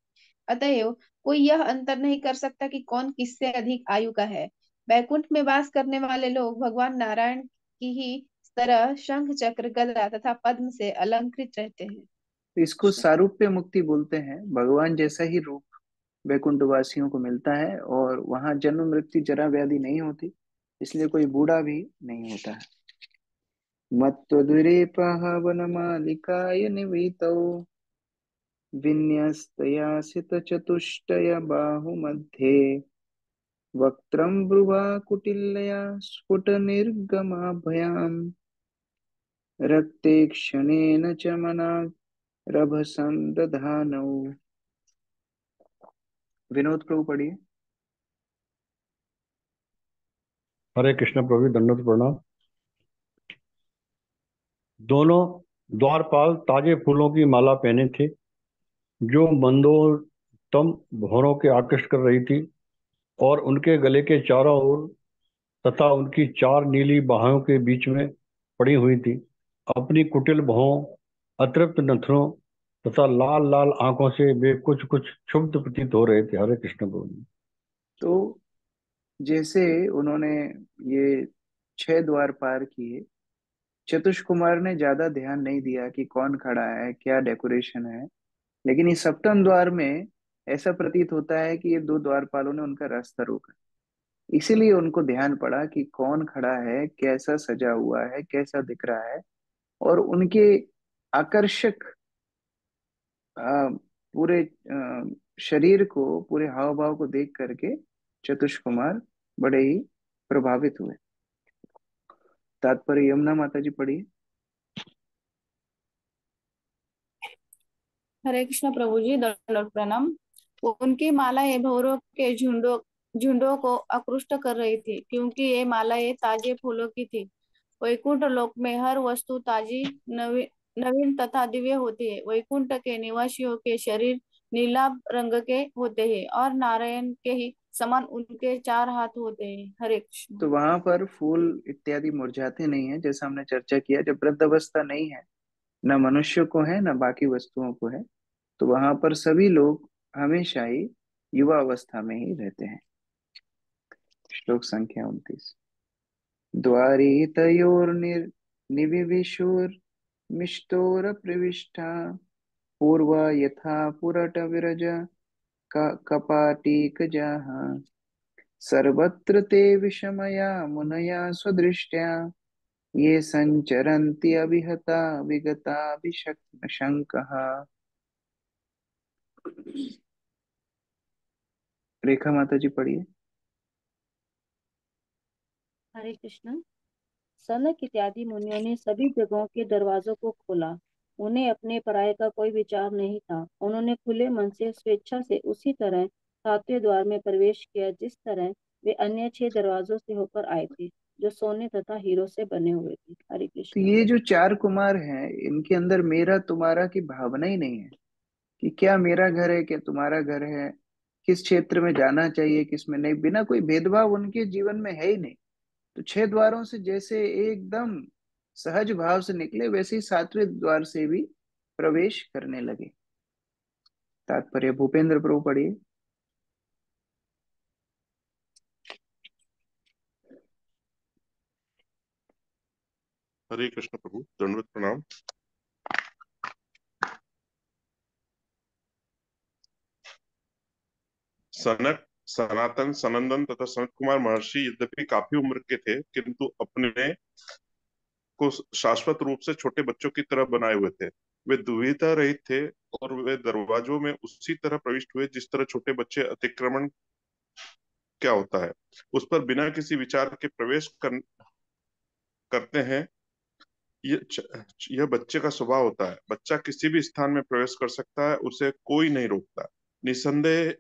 अतएव कोई यह अंतर नहीं कर सकता कि कौन किससे अधिक आयु का है। बैकुंठ में वास करने वाले लोग भगवान नारायण की ही तरह शंख, चक्र, गदा तथा पद्म से अलंकृत रहते हैं। इसको सारूप्य मुक्ति बोलते हैं। भगवान जैसा ही रूप वैकुंठ वासियों को मिलता है और वहां जन्म मृत्यु जरा व्याधि नहीं होती, इसलिए कोई बूढ़ा भी नहीं होता है। मत्त्वदुरेपः वनमालिकाय निवीतौ विन्यस्तयासितचतुष्टय बाहुमध्ये वक्त्रं भ्रुवाकुटिल्यया स्फुटनिर्गमाभयाम् रक्ते क्षणेन च मनारभसं दधानौ। विनोद प्रभु पढ़िए। हरे कृष्ण प्रभु, दंडवत प्रणाम। दोनों द्वारपाल ताजे फूलों की माला पहने थे, जो मंदोतम भौरों के आकृष्ट कर रही थी, और उनके गले के चारों ओर तथा उनकी 4 नीली बाहों के बीच में पड़ी हुई थी। अपनी कुटिल बाहों, अतृप्त नथनों तथा लाल लाल आंखों से वे कुछ कुछ क्षुब्ध प्रतीत हो रहे थे। हरे कृष्ण प्रभु जी। तो जैसे उन्होंने ये 6 द्वार पार किए, चतुष कुमार ने ज्यादा ध्यान नहीं दिया कि कौन खड़ा है, क्या डेकोरेशन है। लेकिन इस सप्तम द्वार में ऐसा प्रतीत होता है कि ये 2 द्वारपालों ने उनका रास्ता रोका। इसीलिए उनको ध्यान पड़ा कि कौन खड़ा है, कैसा सजा हुआ है, कैसा दिख रहा है। और उनके आकर्षक पूरे शरीर को, पूरे हाव भाव को देख करके चतुष कुमार बड़े ही प्रभावित हुए। तात्पर्य यमुना माता जी पढ़िए। हरे कृष्ण प्रभु जी, दंडवत प्रणाम। उनकी मालाएं भौरों के झुंडों झुंडों को आकृष्ट कर रही थी, क्योंकि ये मालाएं ताजे फूलों की थी। वैकुंठ लोक में हर वस्तु ताजी, नवीन नवीन तथा दिव्य होती है। वैकुंठ के निवासियों के शरीर नीलाभ रंग के होते हैं और नारायण के ही समान उनके 4 हाथ होते हैं। हरे कृष्ण। तो वहां पर फूल इत्यादि मुरझाते नहीं है, जैसा हमने चर्चा किया। जब वृद्ध अवस्था नहीं है, न मनुष्य को है न बाकी वस्तुओं को है, तो वहां पर सभी लोग हमेशा ही युवा अवस्था में ही रहते हैं। श्लोक संख्या 29। द्वारी तयोर्निर निविविशुर्मिष्टोर प्रविष्टा पूर्वा यथा पुरट विरज कपाटीकजाः सर्वत्र ते विषमया मुनया स्वदृष्ट्या ये संचरन्ति अविहता विगता शंकः। रेखा माता जी पढ़िए। हरे कृष्ण। सनक इत्यादि मुनियों ने सभी जगहों के दरवाजों को खोला। उन्हें अपने पराये का कोई विचार नहीं था। उन्होंने खुले मन से स्वेच्छा से उसी तरह 7वें द्वार में प्रवेश किया जिस तरह वे अन्य 6 दरवाजों से होकर आए थे, जो सोने तथा हीरो से बने हुए थे। हरे तो कृष्ण। ये जो 4 कुमार हैं, इनके अंदर मेरा तुम्हारा की भावना ही नहीं है कि क्या मेरा घर है, क्या तुम्हारा घर है, किस क्षेत्र में जाना चाहिए, किस में नहीं। बिना कोई भेदभाव उनके जीवन में है ही नहीं। तो 6 द्वारों से जैसे एकदम सहज भाव से निकले, वैसे ही 7वें द्वार से भी प्रवेश करने लगे। तात्पर्य भूपेंद्र प्रभु पढ़िए। हरे कृष्ण प्रभु, दंडवत प्रणाम। सनक, सनातन, सनंदन तथा सनत कुमार महर्षि यद्यपि काफी उम्र के थे, किंतु अपने को शाश्वत रूप से छोटे बच्चों की तरह बनाए हुए थे। वे दुविधा रहित थे और वे दरवाजों में उसी तरह प्रविष्ट हुए जिस तरह छोटे बच्चे अतिक्रमण क्या होता है उस पर बिना किसी विचार के करते हैं। यह बच्चे का स्वभाव होता है। बच्चा किसी भी स्थान में प्रवेश कर सकता है, उसे कोई नहीं रोकता। निसंदेह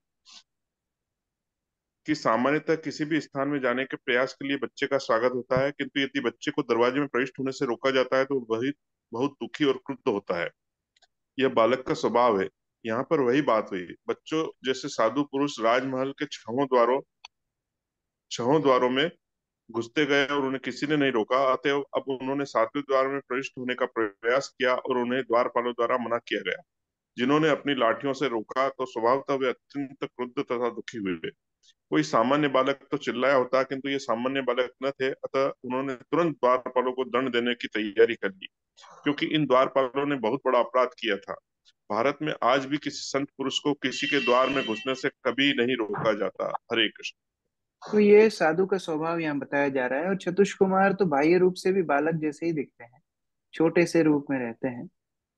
कि सामान्यतः किसी भी स्थान में जाने के प्रयास के लिए बच्चे का स्वागत होता है, किंतु यदि बच्चे को दरवाजे में प्रविष्ट होने से रोका जाता है तो वही बहुत दुखी और क्रुद्ध होता है। यह बालक का स्वभाव है। यहाँ पर वही बात हुई। बच्चों जैसे साधु पुरुष राजमहल के छहों द्वारों में घुसते गए और उन्हें किसी ने नहीं रोका। अतएव अब उन्होंने 7वें द्वार में प्रविष्ट होने का प्रयास किया और उन्हें द्वारपालों द्वारा मना किया गया। जिन्होंने अपनी लाठियों से रोका तो स्वभावतः वे अत्यंत क्रुद्ध तथा दुखी हुए। कोई सामान्य बालक तो चिल्लाया होता, किंतु ये सामान्य बालक न थे। अतः उन्होंने तुरंत द्वारपालों को दंड देने की तैयारी कर ली, क्योंकि इन द्वारपालों ने बहुत बड़ा अपराध किया था। भारत में आज भी किसी संत पुरुष को किसी के द्वार में घुसने से कभी नहीं रोका जाता। हरे कृष्ण। तो ये साधु का स्वभाव यहाँ बताया जा रहा है। और चतुष कुमार तो बाह्य रूप से भी बालक जैसे ही दिखते हैं, छोटे से रूप में रहते हैं।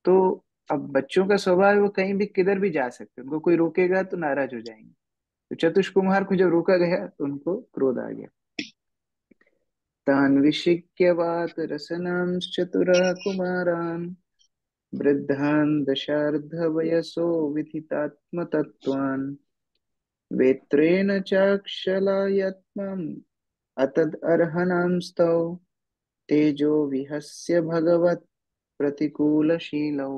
तो अब बच्चों का स्वभाव है, वो कहीं भी किधर भी जा सकते हैं, उनको कोई रोकेगा तो नाराज हो जाएंगे। तो चतुष कुमार को जब रोका गया तो उनको क्रोध आ गया। तान् विशिक्य वात रसनांश्चतुरः कुमारान् वृद्धान् दशार्धवयसो विथितात्मतत्त्वान् वेत्रेण चाक्षलायत्मम् अतदर्हणांस्तौ तेजो विहस्य भगवत प्रतिकूलशीलौ।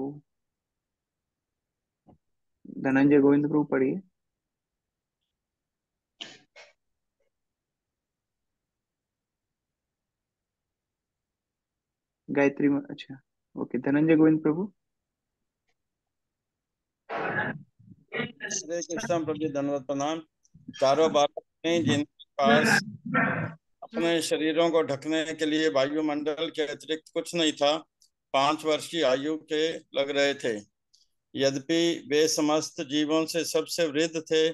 धनंजय गोविंद प्रभु पढ़िए। अच्छा, ओके, धनंजय गोविंद प्रभु। हरे कृष्ण प्रभु जी, धन्यवाद प्रणाम। चारों बालक ने जिनके पास अपने शरीरों को ढकने के लिए वायुमंडल के अतिरिक्त कुछ नहीं था, 5 वर्ष की आयु के लग रहे थे। यद्यपि वे समस्त जीवों से सबसे वृद्ध थे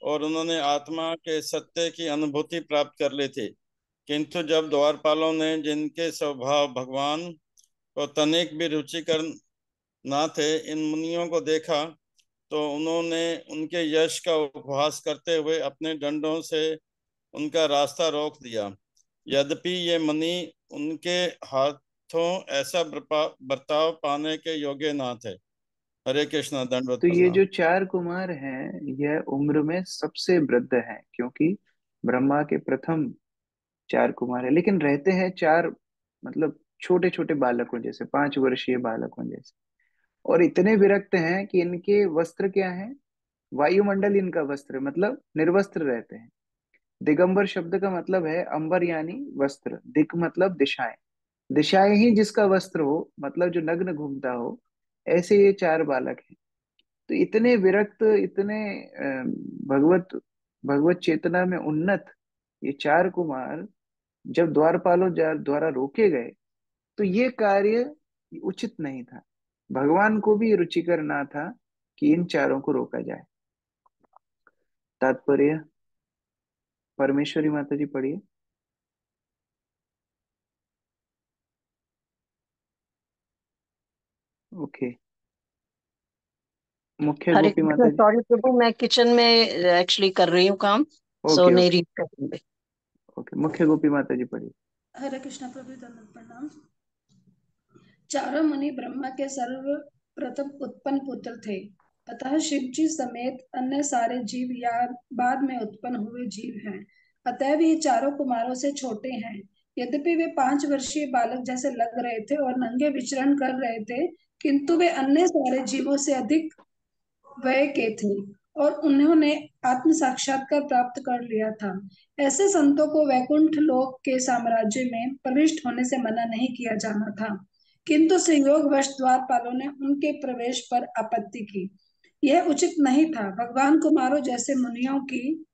और उन्होंने आत्मा के सत्य की अनुभूति प्राप्त कर ली थी, किंतु जब द्वारपालों ने, जिनके स्वभाव भगवान को तनिक भी रुचिकर ना थे, इन मुनियों को देखा तो उन्होंने उनके यश का उपहास करते हुए अपने डंडों से उनका रास्ता रोक दिया। यद्यपि ये मुनि उनके हाथों ऐसा बर्ताव पाने के योग्य ना थे। हरे कृष्ण, दंडवत तो ये प्रणाम। जो 4 कुमार हैं यह उम्र में सबसे वृद्ध हैं, क्योंकि ब्रह्मा के प्रथम 4 कुमार है, लेकिन रहते हैं 4 मतलब छोटे छोटे बालकों जैसे, 5 वर्षीय बालकों जैसे। और इतने विरक्त हैं कि इनके वस्त्र क्या है, वायुमंडल इनका वस्त्र, मतलब निर्वस्त्र रहते हैं। दिगंबर शब्द का मतलब है अंबर यानी वस्त्र, दिक मतलब दिशाएं, दिशाएं ही जिसका वस्त्र हो, मतलब जो नग्न घूमता हो, ऐसे ये 4 बालक हैं। तो इतने विरक्त, इतने भगवत भगवत चेतना में उन्नत ये 4 कुमार जब द्वारपालों द्वारा रोके गए, तो ये कार्य उचित नहीं था। भगवान को भी रुचिकर ना था कि इन चारों को रोका जाए। तात्पर्य परमेश्वरी माता जी पढ़िए। ओके, मुख्य हरे गोपी कृष्ण, माता जी। सॉरी प्रभु, मैं किचन में एक्चुअली कर रही हूँ काम, सो ओके नहीं ओके रीड करूंगी। ओके, मुख्य गोपी माता जी पढ़िए। हरे कृष्ण प्रभु, दंडवत प्रणाम। चारों मुनि ब्रह्मा के सर्वप्रथम उत्पन्न पुत्र थे, अतः शिव जी समेत अन्य सारे जीव या बाद में उत्पन्न हुए जीव हैं। अतएव ये चारों कुमारों से छोटे हैं। यद्यपि वे 5 वर्षीय बालक जैसे लग रहे थे और नंगे विचरण कर रहे थे, किंतु वे अन्य सारे जीवों से अधिक वय के थे और उन्होंने आत्म साक्षात्कार प्राप्त कर लिया था। ऐसे संतों को वैकुंठ लोक के साम्राज्य में प्रविष्ट होने से मना नहीं किया जाना था, किंतु संयोगवश द्वारपालों ने उनके प्रवेश पर आपत्ति की। यह उचित नहीं था। भगवान कुमारों जैसे मुनियों की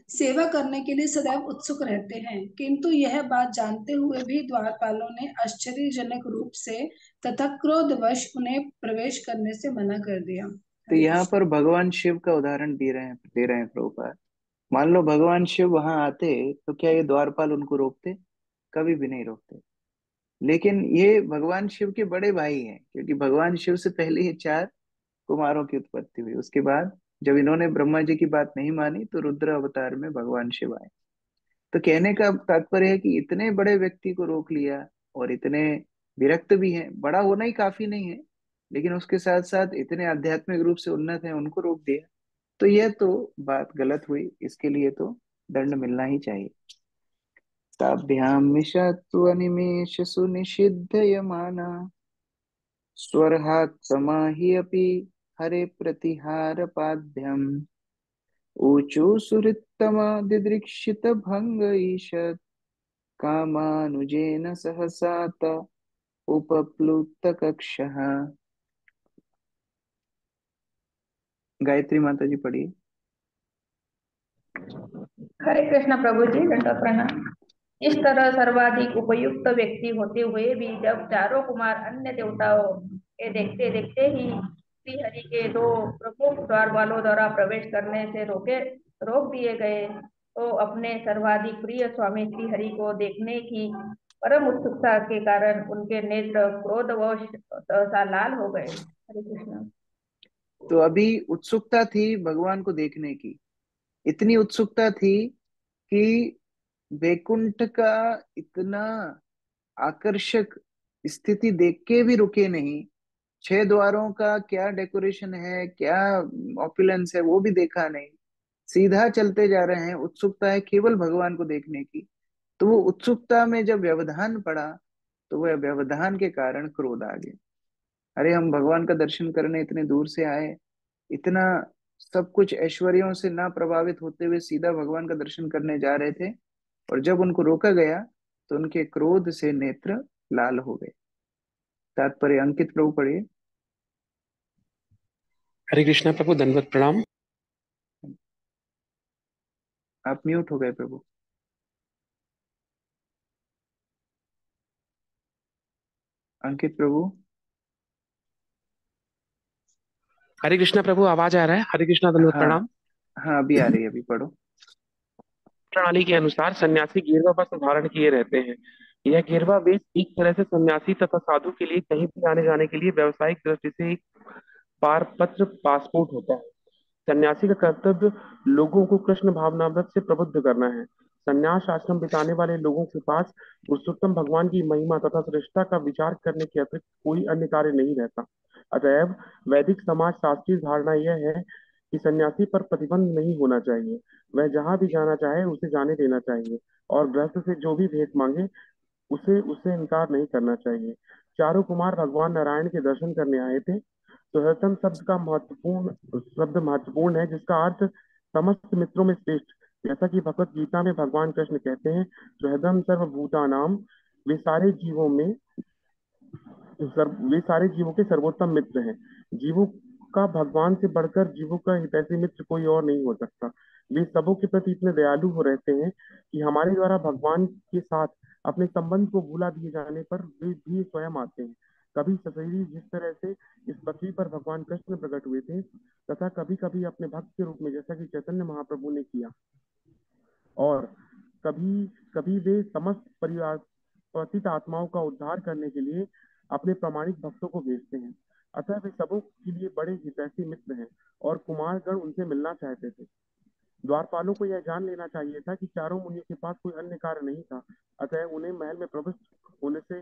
सेवा करने के लिए सदैव उत्सुक रहते हैं, किंतु यह बात जानते हुए भी द्वारपालों ने आश्चर्यजनक रूप से तथा क्रोधवश उन्हें प्रवेश करने से मना कर दिया। तो हरे यहाँ कृष्ण। पर भगवान शिव का उदाहरण दे रहे हैं प्रभुपाद। मान लो भगवान शिव वहां आते, तो क्या ये द्वारपाल उनको रोकते? कभी भी नहीं रोकते। लेकिन ये भगवान शिव के बड़े भाई हैं, क्योंकि भगवान शिव से पहले ही 4 कुमारों की उत्पत्ति हुई। उसके बाद जब इन्होंने ब्रह्मा जी की बात नहीं मानी, तो रुद्र अवतार में भगवान शिव आए। तो कहने का तात्पर्य है कि इतने बड़े व्यक्ति को रोक लिया, और इतने विरक्त भी हैं, बड़ा होना ही काफी नहीं है, लेकिन उसके साथ साथ इतने आध्यात्मिक रूप से उन्नत हैं, उनको रोक दिया। तो यह तो बात गलत हुई, इसके लिए तो दंड मिलना ही चाहिए। ताभ्याम मिषत्वनिमेष सुनिषिद्धयमाना स्वरहात् समाहि अपि हरे प्रतिहार पाद्यम् ऊचु सुहृत्तमा दिदृक्षित भंग ईषत् कामानुजेन सहसात उपप्लुत कक्षः। गायत्री माता जी पढ़िए। हरे कृष्ण प्रभु जी, दंडवत प्रणाम। इस तरह सर्वाधिक उपयुक्त व्यक्ति होते हुए भी जब चारों कुमार अन्य देवताओं के देखते देखते ही श्री हरि के 2 प्रमुख द्वार वालों द्वारा प्रवेश करने से रोक दिए गए, तो अपने सर्वाधिक प्रिय स्वामी श्री हरि को देखने की परम उत्सुकता के कारण उनके नेत्र क्रोधवश सहसा लाल हो गए। हरे कृष्ण। तो अभी उत्सुकता थी भगवान को देखने की, इतनी उत्सुकता थी कि वैकुंठ का इतना आकर्षक स्थिति देख के भी रुके नहीं। 6 द्वारों का क्या डेकोरेशन है, क्या ऑपुलेंस है, वो भी देखा नहीं, सीधा चलते जा रहे हैं। उत्सुकता है केवल भगवान को देखने की। तो वो उत्सुकता में जब व्यवधान पड़ा, तो वह व्यवधान के कारण क्रोध आ गया। अरे हम भगवान का दर्शन करने इतने दूर से आए, इतना सब कुछ ऐश्वर्यों से ना प्रभावित होते हुए सीधा भगवान का दर्शन करने जा रहे थे, और जब उनको रोका गया तो उनके क्रोध से नेत्र लाल हो गए। तात्पर्य अंकित प्रभु पढ़िए। हरे कृष्णा प्रभु, दंडवत प्रणाम। आप म्यूट हो गए प्रभु। अंकित प्रभु। हरे कृष्णा प्रभु, आवाज आ रहा है? हरे कृष्णा, दंडवत हाँ प्रणाम। हाँ, अभी आ रही है, अभी पढ़ो। प्रणाली के अनुसार सन्यासी गिरवा वस्त्र धारण किए रहते हैं। यह गिरवा वेश एक तरह से सन्यासी तथा साधु के लिए कहीं भी आने जाने के लिए व्यावसायिक दृष्टि से एक पारपत्र पासपोर्ट होता है। सन्यासी का कर्तव्य लोगों को कृष्ण भावनामृत से प्रबुद्ध करना है। सन्यास आश्रम बिताने वाले लोगों के पास पुरुषोत्तम भगवान की महिमा तथा श्रेष्ठता का विचार करने के अतिरिक्त कोई अन्य कार्य नहीं रहता। अतएव वैदिक समाज शास्त्रीय धारणा यह है कि सन्यासी पर प्रतिबंध नहीं होना चाहिए। वह जहां भी जाना चाहे उसे जाने देना चाहिए, और गृहस्थ से जो भी भेंट मांगे उसे उसे इनकार नहीं करना चाहिए। चारों कुमार भगवान नारायण के दर्शन करने आए थे। सुहृदम शब्द महत्वपूर्ण है, जिसका अर्थ समस्त मित्रों में श्रेष्ठ। जैसा कि भगवत गीता में भगवान कृष्ण कहते हैं, सुहृदम सर्वभूतानाम, वे सारे जीवों में वे सारे जीवों के सर्वोत्तम मित्र हैं। जीवों का भगवान से बढ़कर जीवों का हितैषी मित्र कोई और नहीं हो सकता। वे सबों के प्रति इतने दयालु हो रहते हैं कि हमारे द्वारा भगवान के साथ अपने संबंध को भुला दिए जाने पर वे भी स्वयं आते हैं। कभी सशरीर जिस तरह से इस पृथ्वी पर भगवान कृष्ण प्रकट हुए थे, तथा कभी कभी अपने भक्त के रूप में जैसा कि चैतन्य महाप्रभु ने किया, और कभी कभी वे समस्त परिवार पतित आत्माओं का उद्धार करने के लिए अपने प्रामाणिक भक्तों को भेजते हैं। अतः वे सबों के लिए बड़े हितैषी मित्र हैं, और कुमारगण उनसे मिलना चाहते थे। द्वारपालों को यह जान लेना चाहिए था कि चारों मुनियों के पास कोई अन्य कार्य नहीं था, अतः उन्हें महल में प्रवेश होने से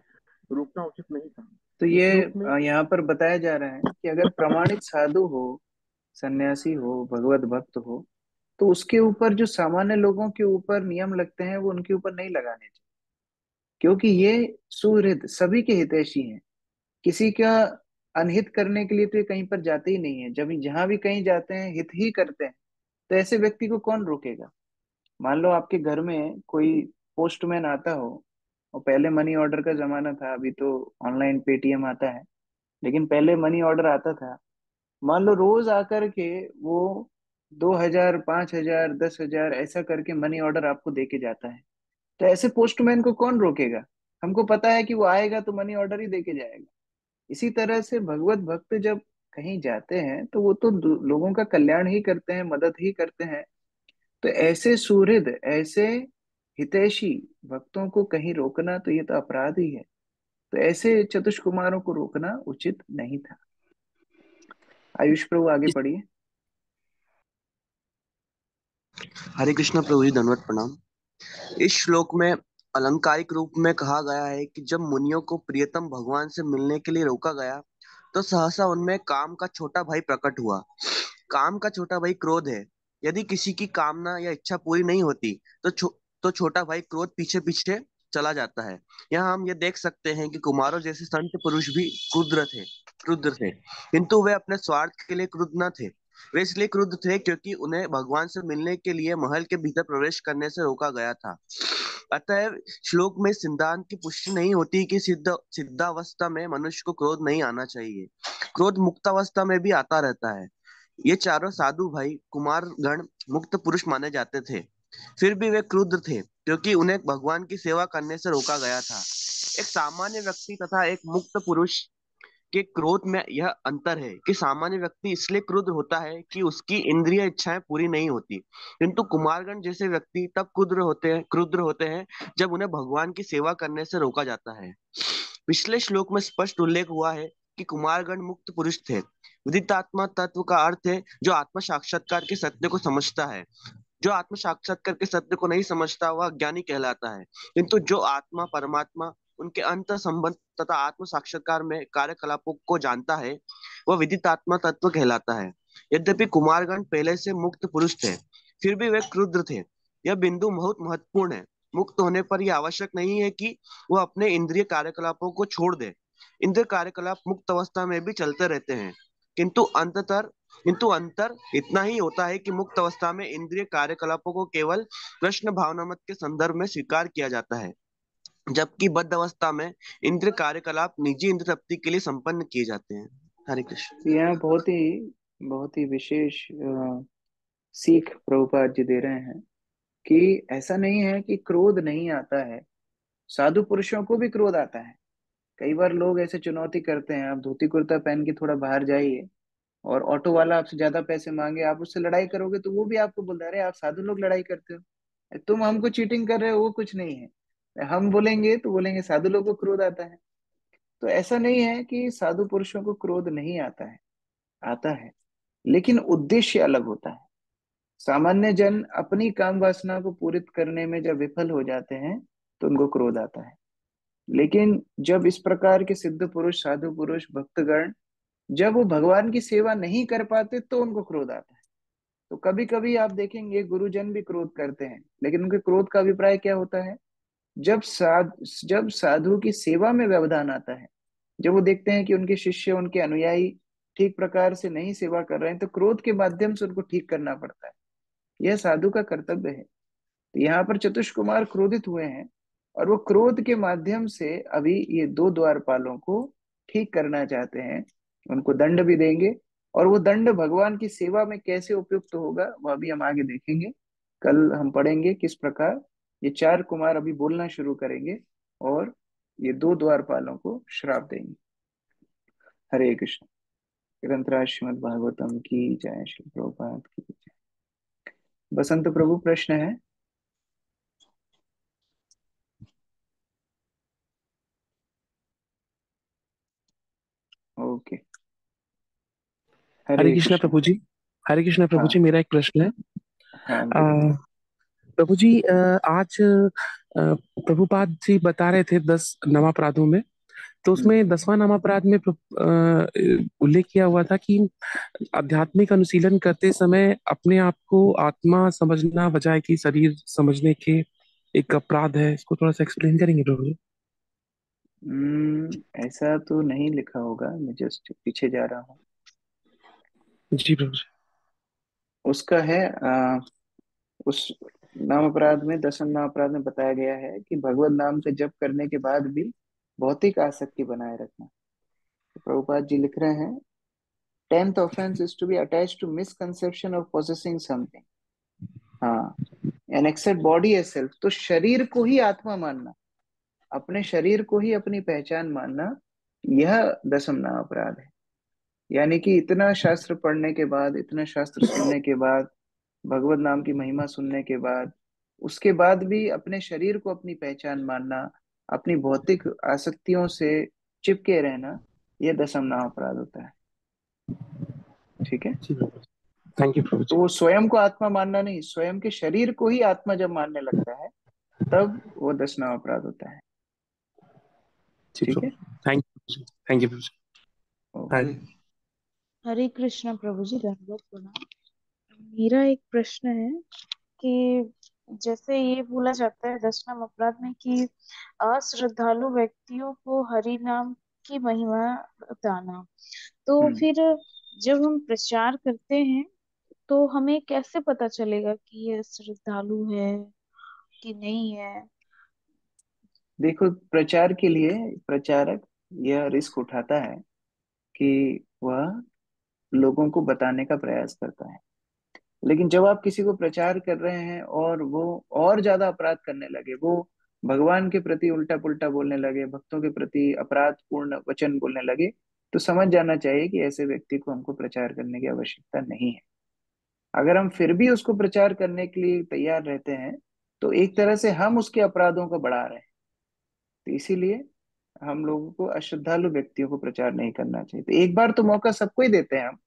रोकना उचित नहीं था। तो इस ये श्लोक में यहाँ पर बताया जा रहा है कि अगर प्रमाणित साधु हो, सन्यासी हो, भगवत भक्त हो, तो उसके ऊपर जो सामान्य लोगों के ऊपर नियम लगते हैं वो उनके ऊपर नहीं लगाने चाहिए, क्योंकि ये सुहृद सभी के हितैषी हैं। किसी का अनहित करने के लिए तो ये कहीं पर जाते ही नहीं है। जब जहां भी कहीं जाते हैं हित ही करते हैं, तो ऐसे व्यक्ति को कौन रोकेगा। मान लो आपके घर में कोई पोस्टमैन आता हो, और पहले मनी ऑर्डर का जमाना था, अभी तो ऑनलाइन पेटीएम आता है, लेकिन पहले मनी ऑर्डर आता था। मान लो रोज आकर के वो 2,000, 5,000, 10,000 ऐसा करके मनी ऑर्डर आपको दे के जाता है, तो ऐसे पोस्टमैन को कौन रोकेगा। हमको पता है कि वो आएगा तो मनी ऑर्डर ही दे के जाएगा। इसी तरह से भगवत भक्त जब कहीं जाते हैं तो वो तो लोगों का कल्याण ही करते हैं, मदद ही करते हैं। तो ऐसे सुहृद, ऐसे हितैषी भक्तों को कहीं रोकना तो ये तो अपराध ही है। तो ऐसे चतुष कुमारों को रोकना उचित नहीं था। आयुष प्रभु आगे पढ़िए। हरे कृष्ण प्रभु जी, दंडवत प्रणाम। इस श्लोक में अलंकारिक रूप में कहा गया है कि जब मुनियों को प्रियतम भगवान से मिलने के लिए रोका गया, तो सहसा उनमें काम का छोटा भाई प्रकट हुआ। काम का छोटा भाई क्रोध है। यदि किसी की कामना या इच्छा पूरी नहीं होती, तो छोटा भाई क्रोध पीछे पीछे चला जाता है। यहाँ हम ये देख सकते हैं कि कुमारों जैसे संत पुरुष भी क्रुद्ध थे, किंतु वे अपने स्वार्थ के लिए क्रुद्ध न थे। वे इसलिए क्रुद्ध थे क्योंकि उन्हें भगवान से मिलने के लिए महल के भीतर प्रवेश करने से रोका गया था। अतः श्लोक में सिद्धांत की पुष्टि नहीं होती कि सिद्धावस्था में मनुष्य को क्रोध नहीं आना चाहिए। क्रोध मुक्तावस्था में भी आता रहता है। ये चारों साधु भाई कुमार गण मुक्त पुरुष माने जाते थे, फिर भी वे क्रुद्ध थे क्योंकि उन्हें भगवान की सेवा करने से रोका गया था। एक सामान्य व्यक्ति तथा एक मुक्त पुरुष के क्रोध में यह अंतर है कि सामान्य व्यक्ति इसलिए क्रुद्ध होता है कि उसकी इंद्रिय इच्छाएं पूरी नहीं होती, किंतु कुमारगण जैसे व्यक्ति तब क्रुद्ध होते हैं जब उन्हें भगवान की सेवा करने से रोका जाता है। पिछले श्लोक में स्पष्ट उल्लेख हुआ है कि कुमारगण मुक्त पुरुष थे। विदितात्मा तत्व का अर्थ है जो आत्म साक्षात्कार के सत्य को समझता है। जो आत्म साक्षात्कार के सत्य को नहीं समझता वह ज्ञानी कहलाता है, किंतु जो आत्मा परमात्मा उनके अंतर संबंध तथा आत्म साक्षात्कार में कार्यकलापों को जानता है, वह विदितात्मा तत्व कहलाता है। यद्यपि कुमारगण पहले से मुक्त पुरुष थे, फिर भी वे क्रुद्ध थे। यह बिंदु बहुत महत्वपूर्ण है। मुक्त होने पर यह आवश्यक नहीं है कि वह अपने इंद्रिय कार्यकलापों को छोड़ दे। इंद्रिय कार्यकलाप मुक्त अवस्था में भी चलते रहते हैं, किंतु अंतर इतना ही होता है कि मुक्त अवस्था में इंद्रिय कार्यकलापों को केवल कृष्ण भावनामत के संदर्भ में स्वीकार किया जाता है, जबकि बद्ध अवस्था में इंद्रिय कार्यकलाप निजी इंद्रिय तृप्ति के लिए संपन्न किए जाते हैं। हरे कृष्ण। तो यहाँ बहुत ही बहुत ही विशेष सीख प्रभुपाद जी दे रहे हैं कि ऐसा नहीं है कि क्रोध नहीं आता है, साधु पुरुषों को भी क्रोध आता है। कई बार लोग ऐसे चुनौती करते हैं, आप धोती कुर्ता पहन के थोड़ा बाहर जाइए और ऑटो वाला आपसे ज्यादा पैसे मांगे, आप उससे लड़ाई करोगे तो वो भी आपको बोलता है, अरे आप साधु लोग लड़ाई करते हो, तुम हमको चीटिंग कर रहे हो, वो कुछ नहीं है। हम बोलेंगे तो बोलेंगे साधु लोग को क्रोध आता है। तो ऐसा नहीं है कि साधु पुरुषों को क्रोध नहीं आता है, आता है, लेकिन उद्देश्य अलग होता है। सामान्य जन अपनी काम वासना को पूरित करने में जब विफल हो जाते हैं तो उनको क्रोध आता है। लेकिन जब इस प्रकार के सिद्ध पुरुष, साधु पुरुष, भक्तगण जब वो भगवान की सेवा नहीं कर पाते तो उनको क्रोध आता है। तो कभी कभी आप देखेंगे गुरुजन भी क्रोध करते हैं, लेकिन उनके क्रोध का अभिप्राय क्या होता है? जब साधु की सेवा में व्यवधान आता है, जब वो देखते हैं कि उनके शिष्य, उनके अनुयायी ठीक प्रकार से नहीं सेवा कर रहे हैं, तो क्रोध के माध्यम से उनको ठीक करना पड़ता है। यह साधु का कर्तव्य है। तो यहाँ पर चतुष कुमार क्रोधित हुए हैं और वो क्रोध के माध्यम से अभी ये दो द्वारपालों को ठीक करना चाहते हैं, उनको दंड भी देंगे। और वो दंड भगवान की सेवा में कैसे उपयुक्त होगा वह भी हम आगे देखेंगे। कल हम पढ़ेंगे किस प्रकार ये चार कुमार अभी बोलना शुरू करेंगे और ये दो द्वारपालों को श्राप देंगे। हरे कृष्ण। ग्रंथराज श्रीमद् भागवतम की जय, श्री प्रभुपाद की जय। बसंत प्रभु प्रश्न है? ओके, हरे हरे कृष्ण कृष्ण। प्रभु जी। हरे कृष्ण प्रभु जी, हाँ मेरा एक प्रश्न है। हाँ बोलिए। प्रभु जी, आज प्रभुपाद जी बता रहे थे 10 नवापराधों में, तो उसमें 10वां नवापराध में उल्लेख किया हुआ था कि आध्यात्मिक अनुशीलन करते समय अपने आप को आत्मा समझना बजाय कि शरीर समझने के एक अपराध है। इसको थोड़ा सा एक्सप्लेन करेंगे प्रभु जी? ऐसा तो नहीं लिखा होगा, मैं जस्ट पीछे जा रहा हूँ। जी प्रभु जी। उसका है उस नाम अपराध में, 10वें नाम अपराध में बताया गया है कि भगवत नाम से जप करने के बाद भी भौतिक आसक्ति बनाए रखना। तो प्रभुपाद जी लिख रहे हैं, 10th offense is to be attached to misconception of possessing something। हाँ, an accept body as self. तो शरीर को ही आत्मा मानना, अपने शरीर को ही अपनी पहचान मानना, यह 10वां नाम अपराध है। यानी कि इतना शास्त्र पढ़ने के बाद, इतना शास्त्र सुनने के बाद, भगवत नाम की महिमा सुनने के बाद, उसके बाद भी अपने शरीर को अपनी पहचान मानना, अपनी भौतिक आसक्तियों से चिपके रहना, यह 10वां नाम अपराध होता है। ठीक है। थैंक यू प्रभु तो जी। वो स्वयं को आत्मा मानना नहीं, स्वयं के शरीर को ही आत्मा जब मानने लगता है तब वो 10वां अपराध होता है। ठीक है। Thank you Prabhu ji. Okay. Hare Krishna Prabhu ji, दंडवत प्रणाम। मेरा एक प्रश्न है कि जैसे ये बोला जाता है 10वां अपराध में कि अश्रद्धालु व्यक्तियों को हरि नाम की महिमा बताना, तो फिर जब हम प्रचार करते हैं तो हमें कैसे पता चलेगा कि ये श्रद्धालु है कि नहीं है? देखो, प्रचार के लिए प्रचारक यह रिस्क उठाता है कि वह लोगों को बताने का प्रयास करता है। लेकिन जब आप किसी को प्रचार कर रहे हैं और वो और ज्यादा अपराध करने लगे, वो भगवान के प्रति उल्टा पुल्टा बोलने लगे, भक्तों के प्रति अपराध पूर्ण वचन बोलने लगे, तो समझ जाना चाहिए कि ऐसे व्यक्ति को हमको प्रचार करने की आवश्यकता नहीं है। अगर हम फिर भी उसको प्रचार करने के लिए तैयार रहते हैं तो एक तरह से हम उसके अपराधों को बढ़ा रहे हैं। तो इसीलिए हम लोगों को अश्रद्धालु व्यक्तियों को प्रचार नहीं करना चाहिए। तो एक बार तो मौका सबको ही देते हैं हम,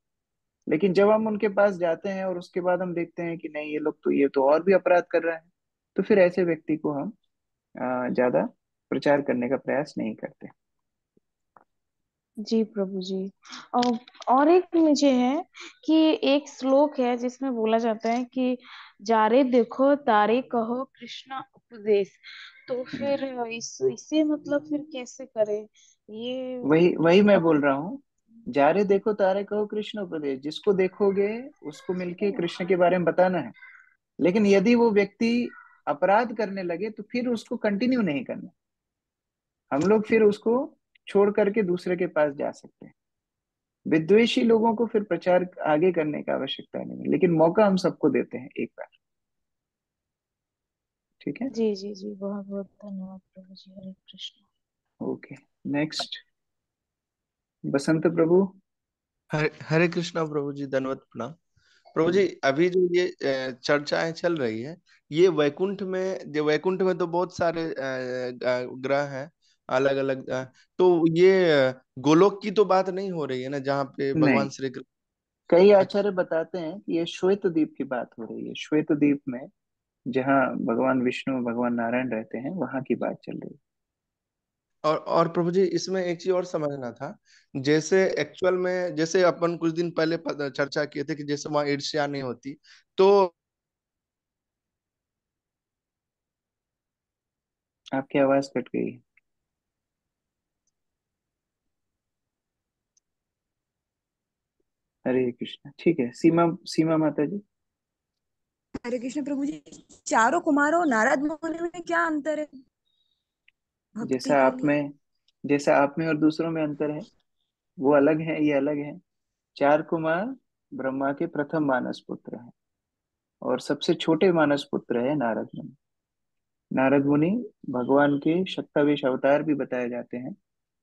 लेकिन जब हम उनके पास जाते हैं और उसके बाद हम देखते हैं कि नहीं, ये लोग तो ये तो और भी अपराध कर रहे हैं, तो फिर ऐसे व्यक्ति को हम ज्यादा प्रचार करने का प्रयास नहीं करते। जी प्रभु जी। और एक मुझे है कि एक श्लोक है जिसमें बोला जाता है कि जारे देखो तारे कहो कृष्ण उपदेश, तो फिर इसे मतलब फिर कैसे करें ये? वही वही मैं बोल रहा हूँ, जारे देखो तारे कहो कृष्ण उपदेश। जिसको देखोगे उसको मिलके कृष्ण के बारे में बताना है। लेकिन यदि वो व्यक्ति अपराध करने लगे तो फिर उसको कंटिन्यू नहीं करना। हम लोग फिर उसको छोड़ करके दूसरे के पास जा सकते हैं। विद्वेषी लोगों को फिर प्रचार आगे करने का आवश्यकता नहीं है, लेकिन मौका हम सबको देते हैं एक बार। ठीक है, जी जी जी, बहुत बहुत धन्यवाद प्रभु जी। हरे कृष्ण। ओके। नेक्स्ट, बसंत प्रभु। हरे हरे कृष्णा प्रभु जी, दंडवत प्रणाम। प्रभु जी, अभी जो ये चर्चाएं चल रही है, ये वैकुंठ में तो बहुत सारे ग्रह हैं, अलग अलग। तो ये गोलोक की तो बात नहीं हो रही है ना, जहाँ पे नहीं, भगवान श्री कृष्ण। कई अच्छा। आचार्य बताते हैं कि ये श्वेत द्वीप की बात हो रही है। श्वेत द्वीप में जहाँ भगवान विष्णु भगवान नारायण रहते हैं, वहां की बात चल रही है। और प्रभु जी, इसमें एक चीज और समझना था। जैसे एक्चुअल में, जैसे अपन कुछ दिन पहले चर्चा किए थे कि जैसे वहां ईर्ष्या नहीं होती, तो आपकी आवाज कट गई। हरे कृष्णा। ठीक है, सीमा सीमा माता जी। हरे कृष्ण प्रभु जी, चारों कुमारों और नारद मुनि में क्या अंतर है भक्ति जैसा के आप लिए? में जैसा आप में और दूसरों में अंतर है, वो अलग है, ये अलग है। चार कुमार ब्रह्मा के प्रथम मानस पुत्र हैं, और सबसे छोटे मानस पुत्र है नारद मुनि। नारद मुनि भगवान के शक्तावेश अवतार भी बताए जाते हैं।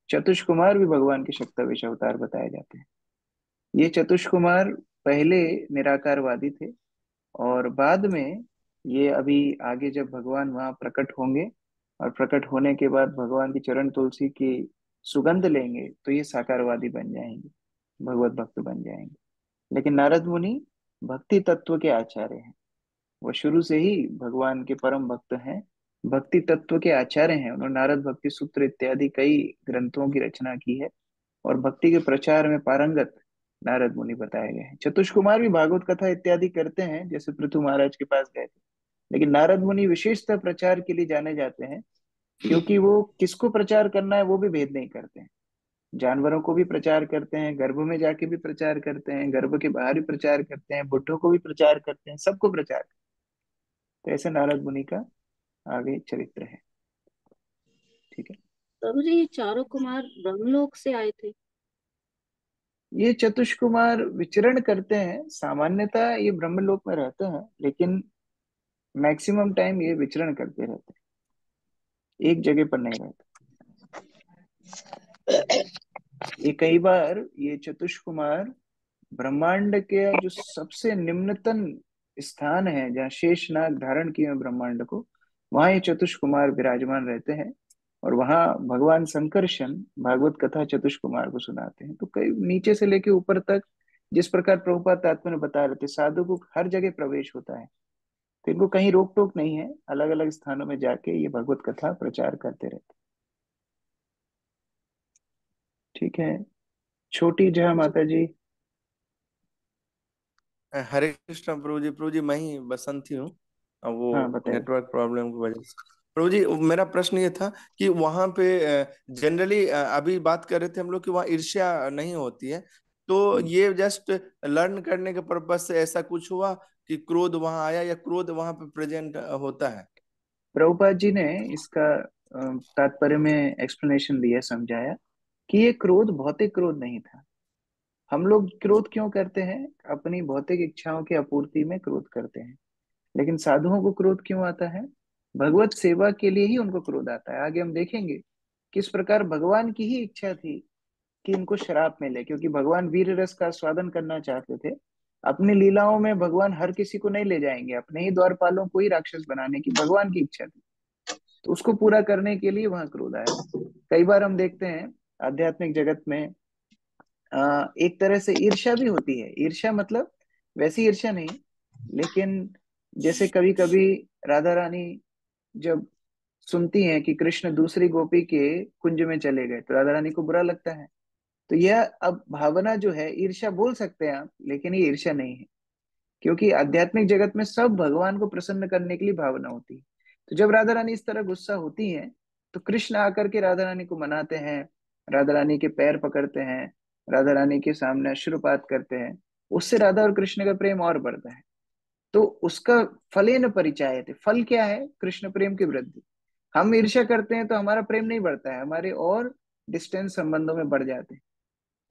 चतुष कुमार भी भगवान के शक्तावेश अवतार बताए जाते हैं। ये चतुष कुमार पहले निराकारवादी थे, और बाद में ये अभी आगे जब भगवान वहां प्रकट होंगे, और प्रकट होने के बाद भगवान की चरण तुलसी की सुगंध लेंगे, तो ये साकारवादी बन जाएंगे, भगवत भक्त बन जाएंगे। लेकिन नारद मुनि भक्ति तत्व के आचार्य हैं। वो शुरू से ही भगवान के परम भक्त हैं, भक्ति तत्व के आचार्य हैं। उन्होंने नारद भक्ति सूत्र इत्यादि कई ग्रंथों की रचना की है, और भक्ति के प्रचार में पारंगत नारद मुनि बताए गए हैं। चतुष कुमार भी भागवत कथा इत्यादि करते हैं, जैसे पृथु महाराज के पास गए थे। लेकिन नारद मुनि विशेषतः प्रचार के लिए जाने जाते हैं, क्योंकि वो किसको प्रचार करना है वो भी भेद नहीं करते हैं। जानवरों को भी प्रचार करते हैं, गर्भ में जाके भी प्रचार करते हैं, गर्भ के बाहर भी प्रचार करते हैं, बुड्ढों को भी प्रचार करते हैं, सबको प्रचार करते हैं। तो ऐसे नारद मुनि का आगे चरित्र है। ठीक है, प्रभु जी, ये चारों कुमार ब्रह्मलोक से आए थे? ये चतुष कुमार विचरण करते हैं, सामान्यतः ये ब्रह्मलोक में रहते हैं, लेकिन मैक्सिमम टाइम ये विचरण करते रहते हैं, एक जगह पर नहीं रहते। ये कई बार ये चतुष कुमार ब्रह्मांड के जो सबसे निम्नतम स्थान है, जहाँ शेषनाग धारण किए हैं ब्रह्मांड को, वहां ये चतुष कुमार विराजमान रहते हैं। और वहां भगवान संकर्षण भागवत कथा चतुष कुमार को सुनाते हैं। तो कई नीचे से लेके ऊपर तक, जिस प्रकार प्रभुपाद तात्पर्य बता रहे थे, साधु को हर जगह प्रवेश होता है, तो इनको कहीं रोक टोक नहीं है, अलग अलग स्थानों में जाके ये भगवत कथा प्रचार करते रहते। ठीक है, छोटी जहा माता जी। हरे कृष्णा प्रभु जी। प्रभु जी, मैं ही बसंत ही हूँ। वो हाँ, बताइए। नेटवर्क प्रॉब्लम की वजह से। प्रभु जी, मेरा प्रश्न ये था कि वहां पे जनरली अभी बात कर रहे थे हम लोग कि वहाँ ईर्ष्या नहीं होती है, तो ये जस्ट लर्न करने के पर्पज से ऐसा कुछ हुआ कि क्रोध वहां आया, या क्रोध वहां पे प्रेजेंट होता है? प्रभुपाद जी ने इसका तात्पर्य में एक्सप्लेनेशन दिया, समझाया कि ये क्रोध भौतिक क्रोध नहीं था। हम लोग क्रोध क्यों करते हैं? अपनी भौतिक इच्छाओं की आपूर्ति में क्रोध करते हैं। लेकिन साधुओं को क्रोध क्यों आता है? भगवत सेवा के लिए ही उनको क्रोध आता है। आगे हम देखेंगे किस प्रकार भगवान की ही इच्छा थी कि इनको शराप मिले, क्योंकि भगवान वीर रस का स्वादन करना चाहते थे। अपनी लीलाओं में भगवान हर किसी को नहीं ले जाएंगे, अपने ही द्वारपालों को ही राक्षस बनाने की भगवान की इच्छा थी। तो उसको पूरा करने के लिए वहां क्रोध आया। कई बार हम देखते हैं आध्यात्मिक जगत में एक तरह से ईर्ष्या भी होती है। ईर्ष्या मतलब वैसी ईर्ष्या नहीं, लेकिन जैसे कभी कभी राधा रानी जब सुनती हैं कि कृष्ण दूसरी गोपी के कुंज में चले गए, तो राधा रानी को बुरा लगता है। तो यह अब भावना जो है, ईर्ष्या बोल सकते हैं आप, लेकिन ये ईर्ष्या नहीं है, क्योंकि आध्यात्मिक जगत में सब भगवान को प्रसन्न करने के लिए भावना होती है। तो जब राधा रानी इस तरह गुस्सा होती हैं, तो कृष्ण आकर के राधा रानी को मनाते हैं, राधा रानी के पैर पकड़ते हैं, राधा रानी के सामने अश्रुपात करते हैं। उससे राधा और कृष्ण का प्रेम और बढ़ता है। तो उसका फलेन परिचायते थे, फल क्या है? कृष्ण प्रेम की वृद्धि। हम ईर्ष्या करते हैं तो हमारा प्रेम नहीं बढ़ता है, हमारे और डिस्टेंस संबंधों में बढ़ जाते हैं।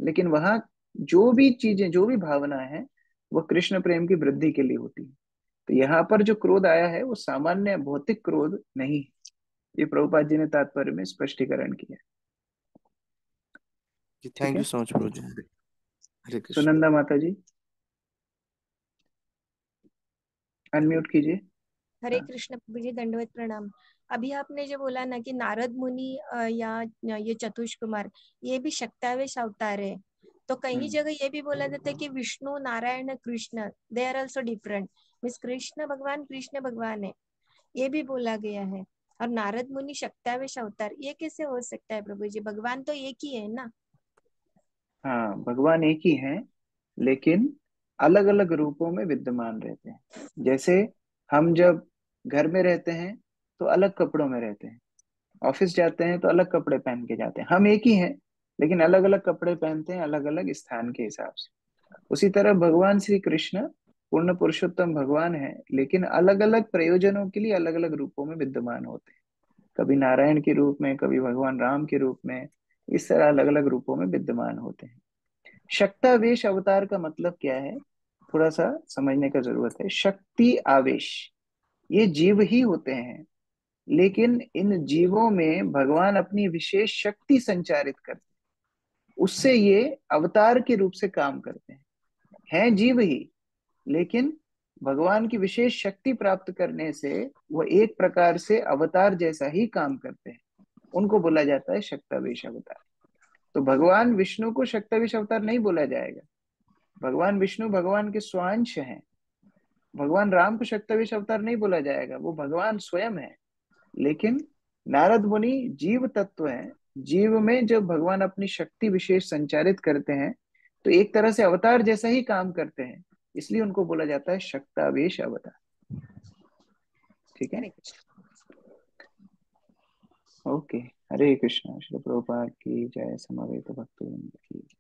लेकिन वहां जो भी चीजें, जो भी भावना है, वो कृष्ण प्रेम की वृद्धि के लिए होती है। तो यहाँ पर जो क्रोध आया है वो सामान्य भौतिक क्रोध नहीं है। ये प्रभुपाद जी ने तात्पर्य में स्पष्टीकरण किया। ठीक थैंक है, यू सो मच प्रभु जी। हरे कृष्ण। सुनंदा माता जी अनम्यूट कीजिए। हरे हाँ। कृष्ण प्रभु जी, दंडवत प्रणाम। अभी आपने जो बोला ना कि नारद मुनि या ये चतुष कुमार, ये भी शक्तावेश अवतार है। तो कहीं जगह ये भी बोला जाता है कि Vishnu, Narayan, Krishna, they are also different. Means Krishna भगवान है, ये भी बोला गया है। और नारद मुनि शक्तावेश अवतार, ये कैसे हो सकता है प्रभु जी? भगवान तो एक ही है ना। हाँ, भगवान एक ही हैं, लेकिन अलग अलग रूपों में विद्यमान रहते हैं। जैसे हम जब घर में रहते हैं तो अलग कपड़ों में रहते हैं, ऑफिस जाते हैं तो अलग कपड़े पहन के जाते हैं। हम एक ही हैं, लेकिन अलग अलग कपड़े पहनते हैं अलग अलग स्थान के हिसाब से। उसी तरह भगवान श्री कृष्ण पूर्ण पुरुषोत्तम भगवान है, लेकिन अलग अलग प्रयोजनों के लिए अलग अलग रूपों में विद्यमान होते हैं। कभी नारायण के रूप में, कभी भगवान राम के रूप में, इस तरह अलग अलग रूपों में विद्यमान होते हैं। शक्तावेश अवतार का मतलब क्या है, थोड़ा सा समझने का जरूरत है। शक्ति आवेश ये जीव ही होते हैं, लेकिन इन जीवों में भगवान अपनी विशेष शक्ति संचारित करते हैं, उससे ये अवतार के रूप से काम करते हैं जीव ही, लेकिन भगवान की विशेष शक्ति प्राप्त करने से वो एक प्रकार से अवतार जैसा ही काम करते हैं। उनको बोला जाता है शक्तावेश अवतार। तो भगवान विष्णु को शक्तावेश अवतार नहीं बोला जाएगा। भगवान विष्णु भगवान के स्वांश हैं। भगवान राम को शक्तावेश अवतार नहीं बोला जाएगा, वो भगवान स्वयं है। लेकिन नारद मुनि जीव तत्व है, जीव में जब भगवान अपनी शक्ति विशेष संचारित करते हैं तो एक तरह से अवतार जैसा ही काम करते हैं, इसलिए उनको बोला जाता है शक्तावेश अवतार। ठीक है, हरे कृष्ण। ओके। हरे कृष्ण। श्री प्रभुपाद की जय। समवेत भक्तवृंद की जय।